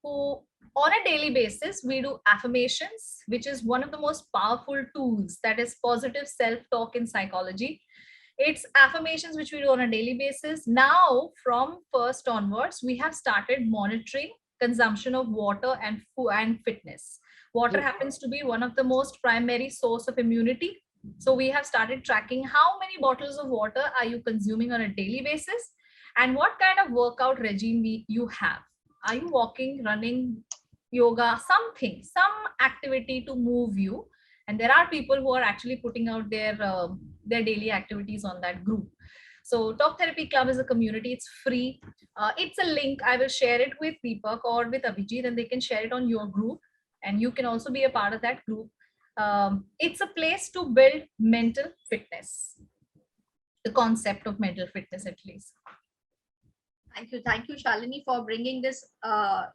who on a daily basis, we do affirmations, which is one of the most powerful tools, that is positive self-talk in psychology. It's affirmations which we do on a daily basis. Now, from 1st onwards, we have started monitoring consumption of water and food and fitness. Water happens to be one of the most primary source of immunity. So we have started tracking how many bottles of water are you consuming on a daily basis and what kind of workout regime you have. Are you walking, running, yoga, something, some activity to move you? And there are people who are actually putting out their daily activities on that group. So Talk Therapy Club is a community. It's free. It's a link. I will share it with Deepak or with Abhijit, and they can share it on your group. And you can also be a part of that group. It's a place to build mental fitness, the concept of mental fitness at least. Thank you, Shalini, for bringing this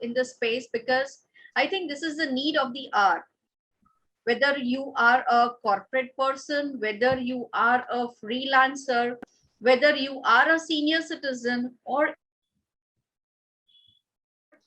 in the space, because I think this is the need of the hour. Whether you are a corporate person, whether you are a freelancer, whether you are a senior citizen or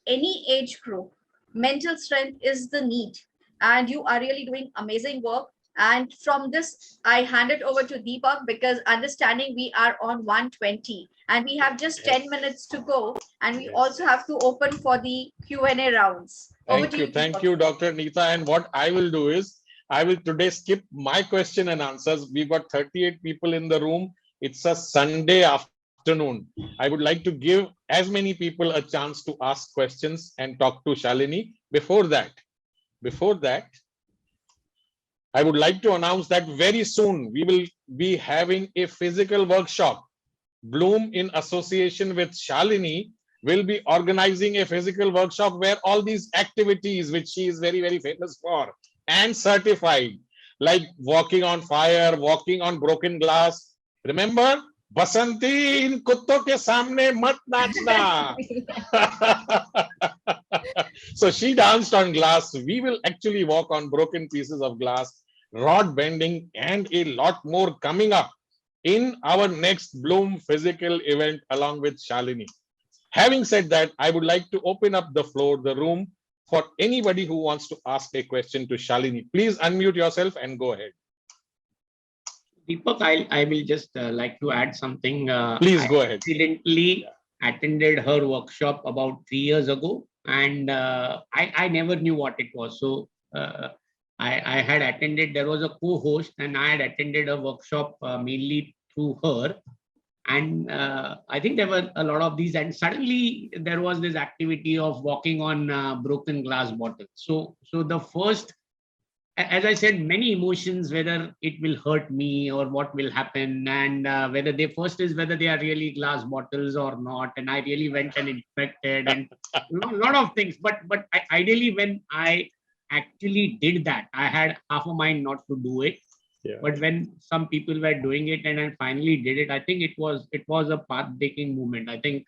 any age group, mental strength is the need. And you are really doing amazing work. And from this, I hand it over to Deepak, because understanding we are on 1:20 and we have just 10 minutes to go. And we also have to open for the Q&A rounds. Thank you, Dr. Neeta. And what I will do is, I will today skip my question and answers. We've got 38 people in the room. It's a Sunday afternoon. I would like to give as many people a chance to ask questions and talk to Shalini. Before that, I would like to announce that very soon we will be having a physical workshop. Bloom, in association with Shalini, will be organizing a physical workshop where all these activities, which she is very, very famous for and certified, like walking on fire, walking on broken glass. Remember, Basanti, in kutto ke samne mat nachna. So she danced on glass. We will actually walk on broken pieces of glass, rod bending, and a lot more coming up in our next Bloom physical event along with Shalini. Having said that, I would like to open up the floor, the room, for anybody who wants to ask a question to Shalini. Please unmute yourself and go ahead. Deepak, I will just like to add something. Please go ahead. I accidentally attended her workshop about 3 years ago, and I never knew what it was. So I had attended, there was a co-host, and I had attended a workshop mainly through her. And I think there were a lot of these, and suddenly there was this activity of walking on broken glass bottles. So the first, as I said, many emotions, whether it will hurt me or what will happen, and whether they are really glass bottles or not. And I really went and inspected and a lot of things. But ideally, when I actually did that, I had half a mind not to do it. Yeah. But when some people were doing it and I finally did it, I think it was a path-taking moment. I think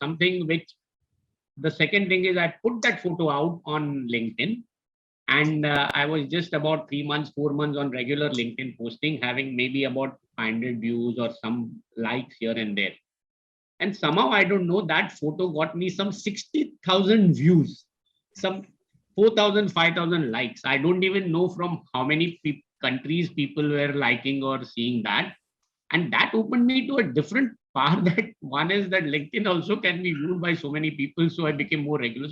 something which, the second thing is, I put that photo out on LinkedIn, and I was just about 4 months on regular LinkedIn posting, having maybe about 500 views or some likes here and there. And somehow, I don't know, that photo got me some 60,000 views, some 4,000, 5,000 likes. I don't even know from how many countries people were liking or seeing that. And that opened me to a different path. That one is that LinkedIn also can be viewed by so many people. So I became more regular.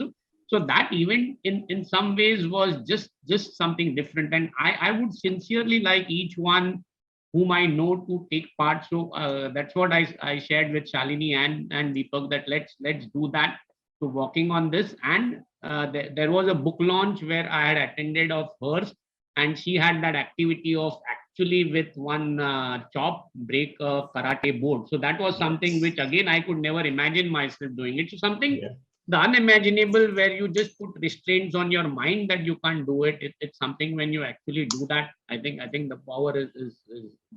So that event in some ways was just something different. And I would sincerely like each one whom I know to take part. So that's what I shared with Shalini and Deepak, that let's do that. So working on this. And there was a book launch where I had attended of hers, and she had that activity of actually with one chop break a karate board. So that was something which, again, I could never imagine myself doing it. So something the unimaginable, where you just put restraints on your mind that you can't do it. It's something when you actually do that, I think the power is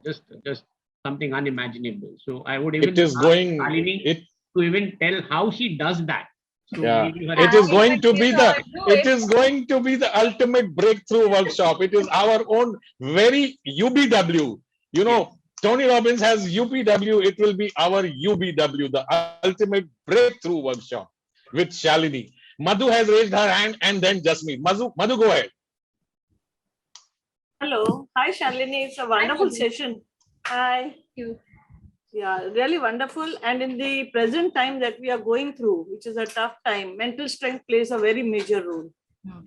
just something unimaginable. So I would even ask Shalini to even tell how she does that. So it is going to be the ultimate breakthrough workshop. It is our own very UBW. You know, Tony Robbins has UPW. It will be our UBW, the ultimate breakthrough workshop with Shalini. Madhu has raised her hand, and then Jasmeet. Madhu, go ahead. Hello. Hi, Shalini. It's a wonderful session. Hi. Thank you. Yeah, really wonderful. And in the present time that we are going through, which is a tough time, mental strength plays a very major role.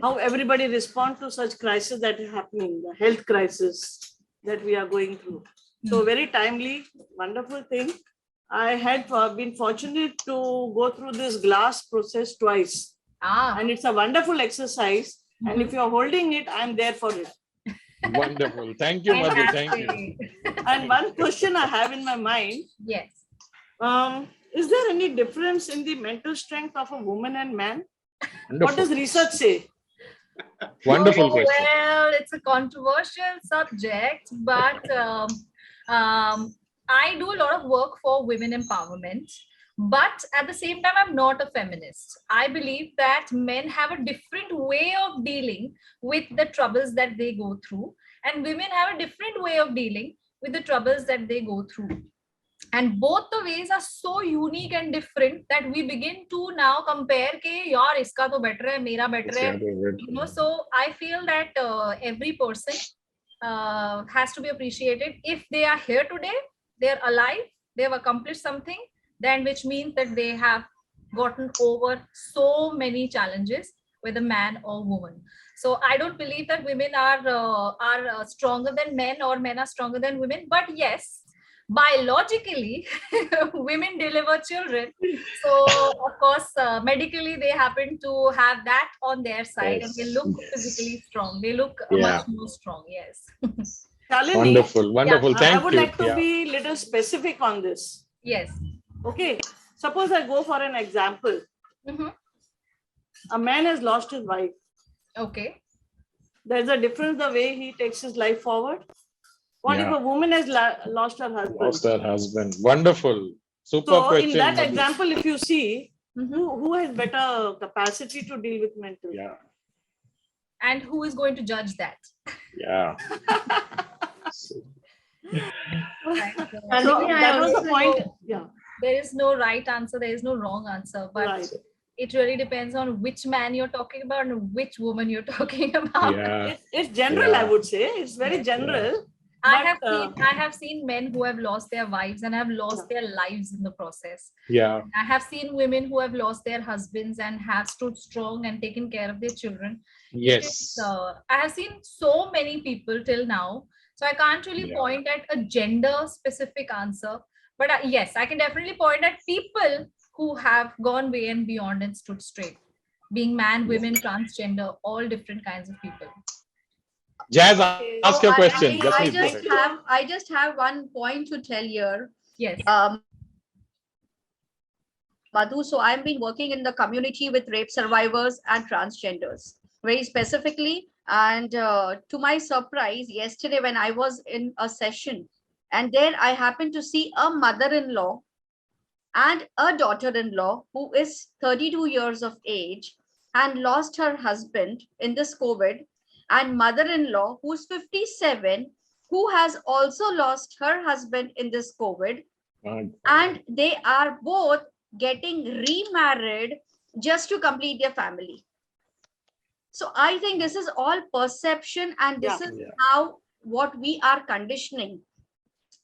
How everybody responds to such crises that are happening, the health crisis, that we are going through. So very timely, wonderful thing. I had been fortunate to go through this glass process twice. And it's a wonderful exercise. And if you're holding it, I'm there for it. Wonderful. Thank you, Madhu. Thank you. And one question I have in my mind. Yes. Is there any difference in the mental strength of a woman and man? Wonderful. What does research say? Wonderful question. Well, it's a controversial subject, but I do a lot of work for women empowerment. But at the same time, I'm not a feminist. I believe that men have a different way of dealing with the troubles that they go through, and women have a different way of dealing with the troubles that they go through. And both the ways are so unique and different that we begin to now compare ke yaar iska to better hai, mera better hai. You know, so I feel that every person has to be appreciated. If they are here today, they're alive, they have accomplished something, then which means that they have gotten over so many challenges, whether man or woman. So I don't believe that women are stronger than men or men are stronger than women. But yes, biologically, women deliver children. So of course, medically, they happen to have that on their side, and they look physically strong. They look much more strong. Yes. Shalini, Wonderful, wonderful. Thank you. I would like to be a little specific on this. Yes. Okay. Suppose I go for an example. A man has lost his wife. Okay. There's a difference the way he takes his life forward. What if a woman has lost her husband? Lost her husband. Wonderful. Super So question. in that Madhu. example, if you see, who has better capacity to deal with mental? Yeah. And who is going to judge that? Yeah. And So that was the point. Yeah. There is no right answer, there is no wrong answer, but it really depends on which man you're talking about and which woman you're talking about. Yeah. It's general, I would say. It's very general. I have seen men who have lost their wives and have lost their lives in the process. Yeah. I have seen women who have lost their husbands and have stood strong and taken care of their children. Yes. I have seen so many people till now. So I can't really point at a gender specific answer. But yes, I can definitely point at people who have gone way and beyond and stood straight. Being man, women, transgender, all different kinds of people. Jazz, ask your question. I just have one point to tell here. Yes. Madhu, so I've been working in the community with rape survivors and transgenders, very specifically. And to my surprise, yesterday when I was in a session, and there I happened to see a mother-in-law and a daughter-in-law who is 32 years of age and lost her husband in this COVID, and mother-in-law who's 57 who has also lost her husband in this COVID, and they are both getting remarried just to complete their family. So I think this is all perception, and this is how what we are conditioning.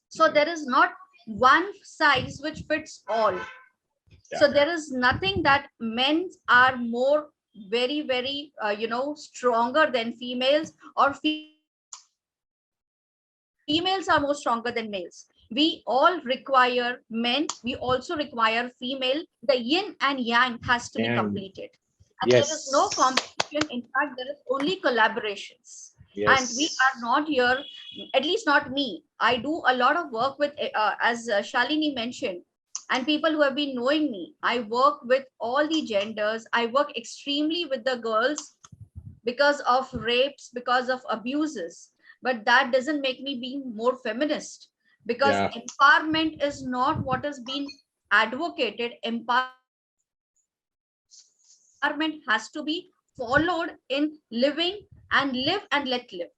So there is not one size which fits all. So there is nothing that men are more very, very, stronger than females, or females are more stronger than males. We all require men. We also require female. The yin and yang has to be completed. And there is no competition. In fact, there is only collaborations. And we are not here, at least not me. I do a lot of work with, as Shalini mentioned, and people who have been knowing me. I work with all the genders. I work extremely with the girls because of rapes, because of abuses. But that doesn't make me be more feminist, because empowerment is not what is being advocated. Empowerment has to be followed in living and live and let live.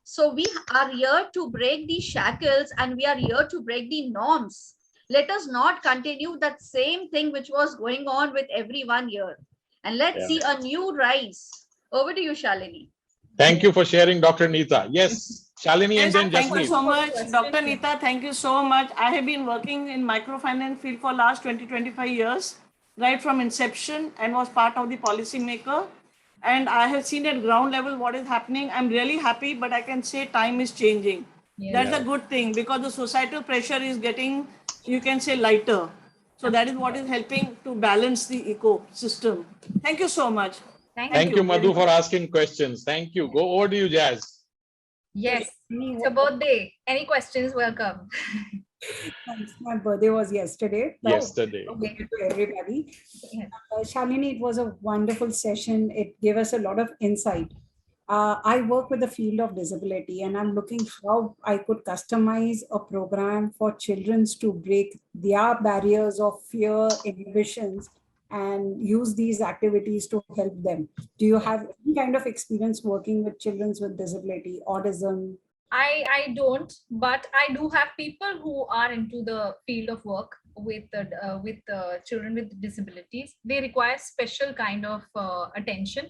So we are here to break the shackles, and we are here to break the norms. Let us not continue that same thing which was going on with everyone here. And let's see a new rise. Over to you, Shalini. Thank you for sharing, Dr. Neeta. Yes, Shalini and then Thank you Jasmeet. so much, Dr. Neeta. Thank you so much. I have been working in microfinance field for last 20-25 years, right from inception, and was part of the policy maker. And I have seen at ground level what is happening. I'm really happy, but I can say time is changing. That's a good thing because the societal pressure is getting, you can say, lighter. So that is what is helping to balance the ecosystem. Thank you so much. Thank you, Madhu, for asking questions. Thank you. Go over to you, Jazz. Yes, it's a birthday. Any questions? Welcome. Thanks. My birthday was yesterday. Yesterday. Okay, to everybody. Shalini, it was a wonderful session. It gave us a lot of insight. I work with the field of disability, and I'm looking how I could customize a program for children to break their barriers of fear, inhibitions, and use these activities to help them. Do you have any kind of experience working with children with disability, autism? I don't, but I do have people who are into the field of work with children with disabilities. They require special kind of attention,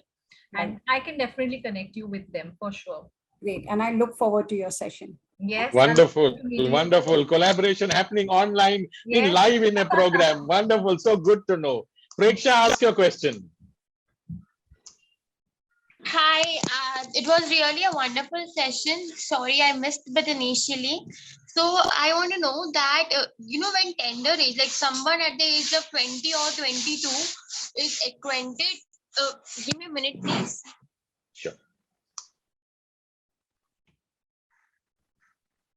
and I can definitely connect you with them for sure. Great, and I look forward to your session. Yes. Wonderful, wonderful collaboration happening online in live in a program. Wonderful, so good to know. Preksha, ask your question. Hi, it was really a wonderful session. Sorry, I missed it initially. So I want to know that, when tender age, like someone at the age of 20 or 22 is acquainted, give me a minute, please. Sure.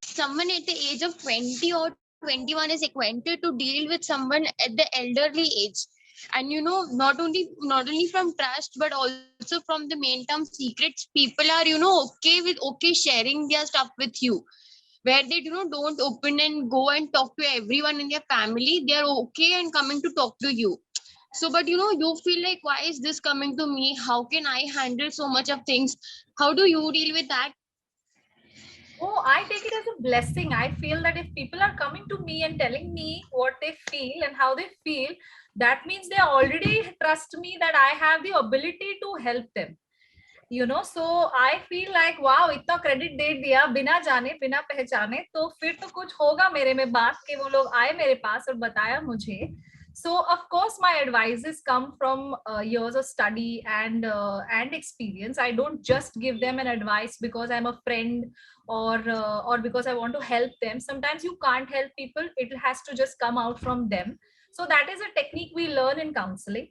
Someone at the age of 20 or 21 is acquainted to deal with someone at the elderly age. And not only from trust, but also from the main term secrets, people are okay sharing their stuff with you, where they don't open and go and talk to everyone in their family. They are okay and coming to talk to you. So but you feel like, why is this coming to me? How can I handle so much of things? How do you deal with that? Oh, I take it as a blessing. I feel that if people are coming to me and telling me what they feel and how they feel, that means they already trust me that I have the ability to help them. So I feel like, wow, इतना credit दे दिया बिना जाने बिना पहचाने, तो फिर तो कुछ होगा मेरे में बात कि वो लोग आए मेरे पास और बताया मुझे. So of course my advices come from years of study and experience. I don't just give them an advice because I'm a friend or because I want to help them. Sometimes you can't help people. It has to just come out from them. So that is a technique we learn in counseling.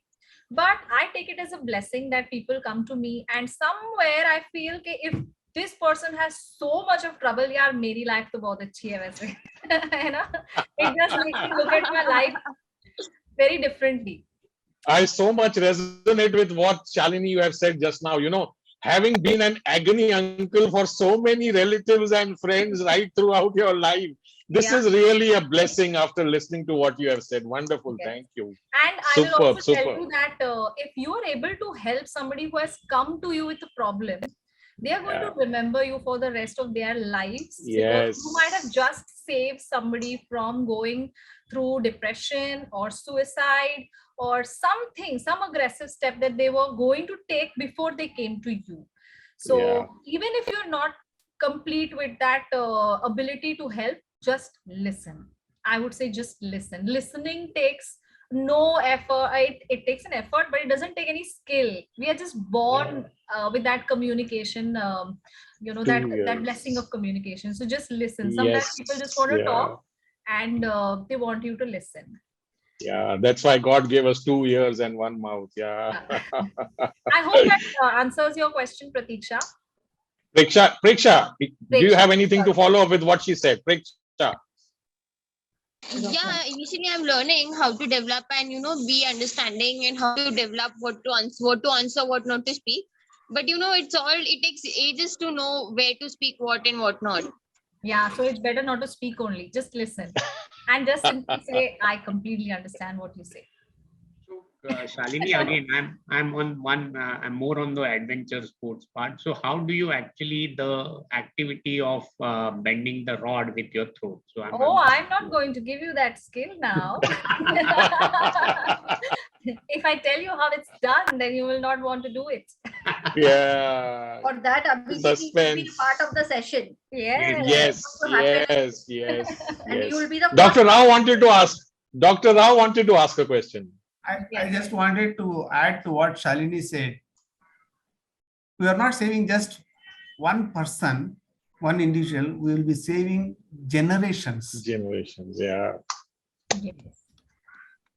But I take it as a blessing that people come to me, and somewhere I feel that if this person has so much of trouble, yaar, meri life to bahut achhi hai waise. It just makes me look at my life very differently. I so much resonate with what Shalini you have said just now. Having been an agony uncle for so many relatives and friends right throughout your life, this is really a blessing after listening to what you have said. Wonderful. Thank you. And I will also tell you that if you are able to help somebody who has come to you with a problem, they are going to remember you for the rest of their lives. Yes. You might have just saved somebody from going through depression or suicide or something, some aggressive step that they were going to take before they came to you. So even if you're not complete with that ability to help, just listen. I would say just listen. Listening takes no effort. It takes an effort, but it doesn't take any skill. We are just born with that communication, that blessing of communication. So just listen. Sometimes people just want to talk and they want you to listen. Yeah, that's why God gave us 2 ears and 1 mouth. Yeah. I hope that answers your question, Pratiksha. Preksha, do you have anything to follow up with what she said? Preksha. Yeah, initially I'm learning how to develop and be understanding and how to develop what to answer, what not to speak. But it takes ages to know where to speak what and what not. Yeah, so it's better not to speak only, just listen and just simply say, I completely understand what you say. Shalini, again, I'm more on the adventure sports part. So how do you actually the activity of bending the rod with your throat? So I'm not going to give you that skill now. If I tell you how it's done, then you will not want to do it. Yeah. For that, Abhijit needs to be part of the session. Yes. And you will be the Dr. Rao wanted to ask a question. I just wanted to add to what Shalini said. We are not saving just one person one individual, we will be saving generations. Generations, yeah. Yes.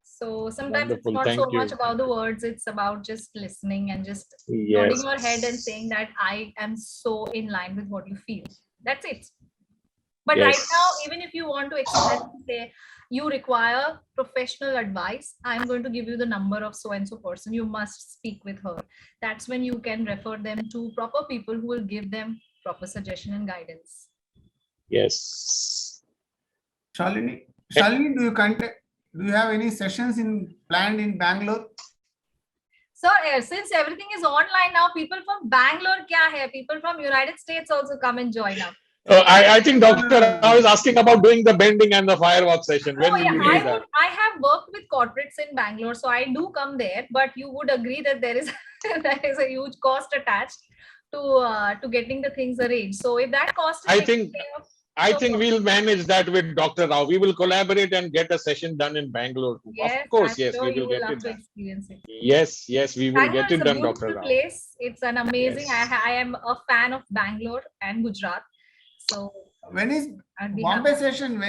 So sometimes it's Wonderful. not Thank so much you. about the words, it's about just listening and just nodding Yes. your head and saying that I am so in line with what you feel. That's it. But right now, Yes. even if you want to express and say you require professional advice, I'm going to give you the number of so and so person. You must speak with her. That's when you can refer them to proper people who will give them proper suggestion and guidance. Yes. Shalini, do you have any sessions planned in Bangalore? So since everything is online now, people from Bangalore kya hai? People from United States also come and join up. I think Dr. Rao is asking about doing the bending and the firework session. When will you do that? I have worked with corporates in Bangalore, so I do come there. But you would agree that there is a huge cost attached to getting the things arranged. So if that cost is I think we'll manage that with Dr. Rao. We will collaborate and get a session done in Bangalore too. Yes, Of course, I'm yes, sure we you will will get love it to done. experience it. Yes, we will Bangalore get is it a done, Dr. beautiful Rao. place. It's an amazing. Yes. I am a fan of Bangalore and Gujarat. So when is Bombay session?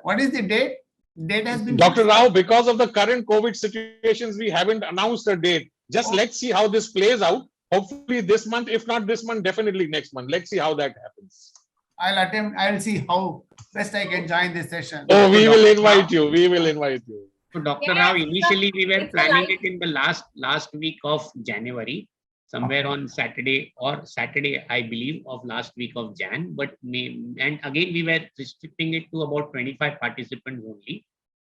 What is the date? Date has been Dr. fixed? Rao, because of the current COVID situations, we haven't announced a date. Just let's see how this plays out. Hopefully this month, if not this month, definitely next month. Let's see how that happens. I'll see how best I can join this session. Oh, we will invite you. We will invite you. So Dr. Rao, initially we were planning it in the last week of January, somewhere on Saturday, I believe, of last week of Jan. But and again we were restricting it to about 25 participants only.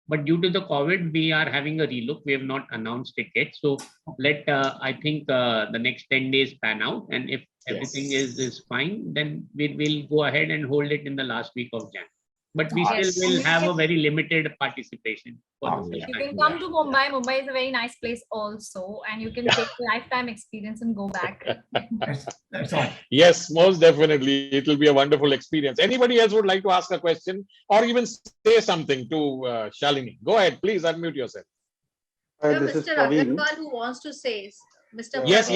But due to the COVID, we are having a relook. We have not announced it yet. So I think the next 10 days pan out, and if everything is fine, then we will go ahead and hold it in the last week of Jan. But we still will have a very limited participation for the you can come to Mumbai. Mumbai is a very nice place also, and you can take lifetime experience and go back. That's all. Yes, most definitely. It will be a wonderful experience. Anybody else would like to ask a question or even say something to Shalini? Go ahead, please unmute yourself. This Mr. Agarwal who wants to say, Mr. Yes,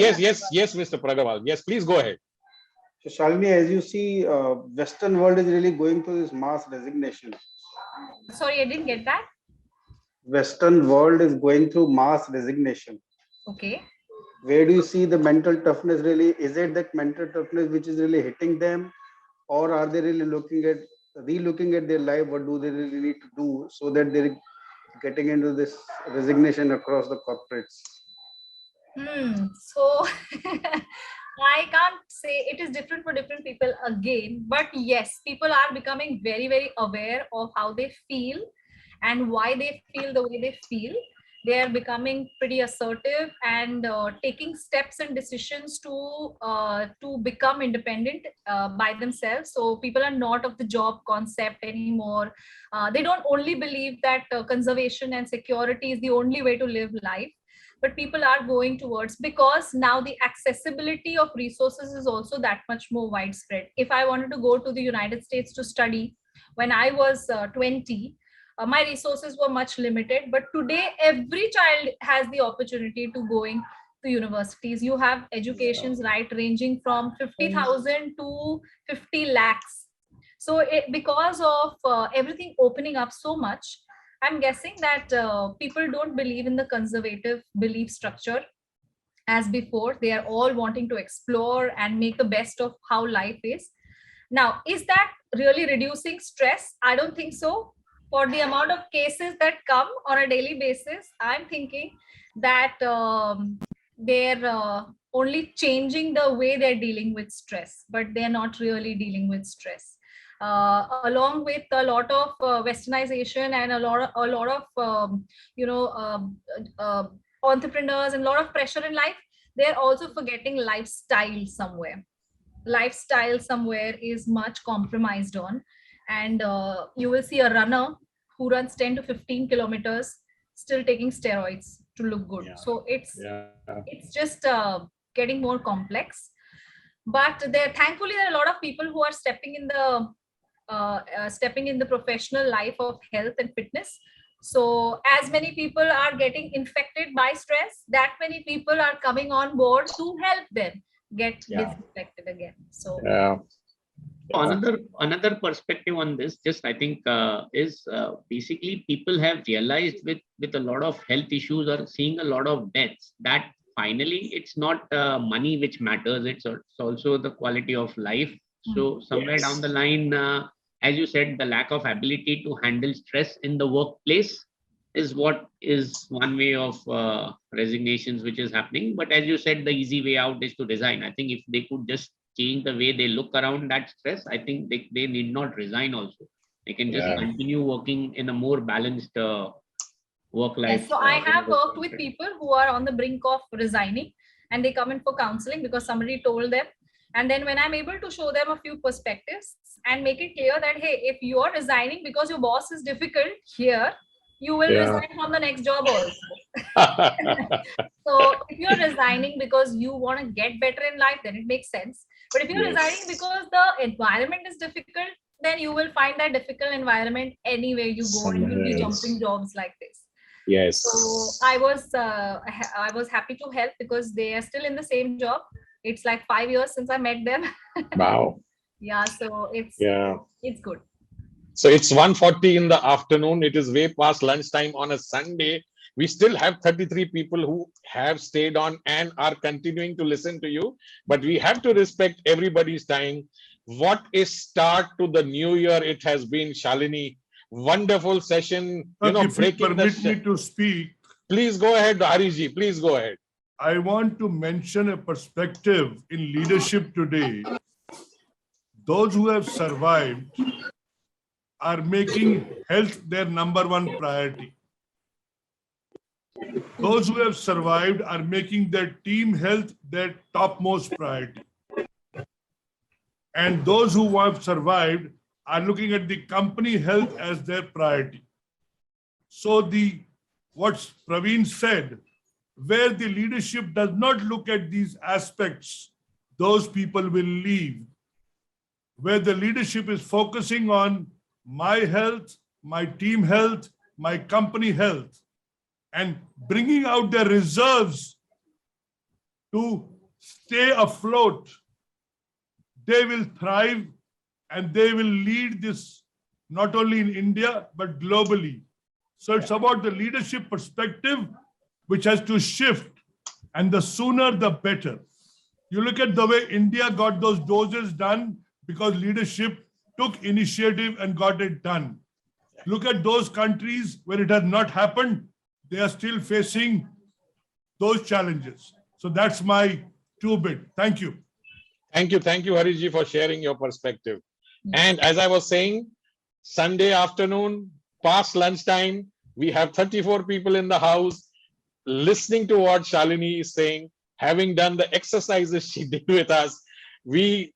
Mr. Pragawal. Yes, please go ahead. So Shalini, as you see, Western world is really going through this mass resignation. Sorry, I didn't get that. Western world is going through mass resignation. Okay. Where do you see the mental toughness really? Is it that mental toughness which is really hitting them, or are they really relooking at their life? What do they really need to do so that they're getting into this resignation across the corporates? So I can't say it is different for different people again, but yes, people are becoming very, very aware of how they feel and why they feel the way they feel. They are becoming pretty assertive and taking steps and decisions to become independent by themselves. So people are not of the job concept anymore. They don't only believe that conservation and security is the only way to live life. But people are going towards, because now the accessibility of resources is also that much more widespread. If I wanted to go to the United States to study when I was 20, my resources were much limited. But today, every child has the opportunity to going to universities. You have educations, right, ranging from 50,000 to 50 lakhs. So because of everything opening up so much, I'm guessing that people don't believe in the conservative belief structure as before. They are all wanting to explore and make the best of how life is. Now, is that really reducing stress? I don't think so. For the amount of cases that come on a daily basis, I'm thinking that they're only changing the way they're dealing with stress, but they're not really dealing with stress. Along with a lot of westernization and a lot of entrepreneurs and a lot of pressure in life, they're also forgetting lifestyle somewhere. Lifestyle somewhere is much compromised on, and you will see a runner who runs 10 to 15 kilometers still taking steroids to look good. So it's just getting more complex. But thankfully there are a lot of people who are stepping in the professional life of health and fitness. So as many people are getting infected by stress, that many people are coming on board to help them get disinfected again. So Another perspective on this, just I think, is basically people have realized with a lot of health issues or seeing a lot of deaths that finally it's not money which matters, it's also the quality of life. So somewhere down the line, as you said, the lack of ability to handle stress in the workplace is what is one way of resignations which is happening. But as you said, the easy way out is to resign. I think if they could just change the way they look around that stress, I think they need not resign also. They can just continue working in a more balanced work life. Yes, so I have worked with people who are on the brink of resigning and they come in for counseling because somebody told them. And then when I'm able to show them a few perspectives and make it clear that, hey, if you are resigning because your boss is difficult here, you will resign from the next job also. So if you're resigning because you want to get better in life, then it makes sense. But if you're resigning because the environment is difficult, then you will find that difficult environment anywhere you go and you'll be jumping jobs like this. Yes. So I was happy to help because they are still in the same job. It's like 5 years since I met them. Wow. Yeah, so it's good. So it's 1:40 in the afternoon. It is way past lunchtime on a Sunday. We still have 33 people who have stayed on and are continuing to listen to you. But we have to respect everybody's time. What a start to the new year it has been, Shalini. Wonderful session. If you permit me to speak. Please go ahead, Hariji. Please go ahead. I want to mention a perspective in leadership today. Those who have survived are making health their #1 priority. Those who have survived are making their team health their topmost priority. And those who have survived are looking at the company health as their priority. So what Praveen said, where the leadership does not look at these aspects, those people will leave. Where the leadership is focusing on my health, my team health, my company health, and bringing out their reserves to stay afloat, they will thrive and they will lead this not only in India, but globally. So it's about the leadership perspective which has to shift, and the sooner the better. You look at the way India got those doses done because leadership took initiative and got it done. Look at those countries where it has not happened. They are still facing those challenges. So that's my 2-bit. Thank you. Thank you, Hariji, for sharing your perspective. And as I was saying, Sunday afternoon, past lunchtime, we have 34 people in the house listening to what Shalini is saying, having done the exercises she did with us. We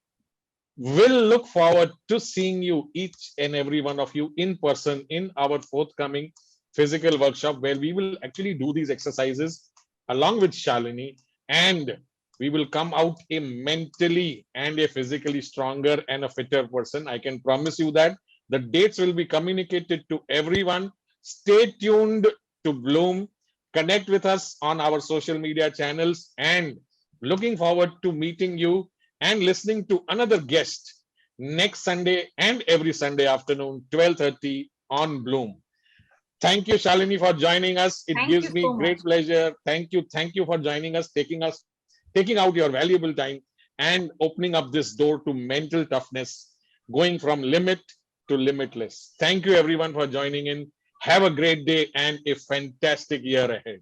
will look forward to seeing you, each and every one of you, in person in our forthcoming physical workshop, where we will actually do these exercises along with Shalini, and we will come out a mentally and a physically stronger and a fitter person. I can promise you that. The dates will be communicated to everyone. Stay tuned to Bloom. Connect with us on our social media channels, and looking forward to meeting you and listening to another guest next Sunday and every Sunday afternoon, 12:30 on Bloom. Thank you, Shalini, for joining us. It gives me great pleasure. Thank you for joining us, taking out your valuable time and opening up this door to mental toughness, going from limit to limitless. Thank you, everyone, for joining in. Have a great day and a fantastic year ahead.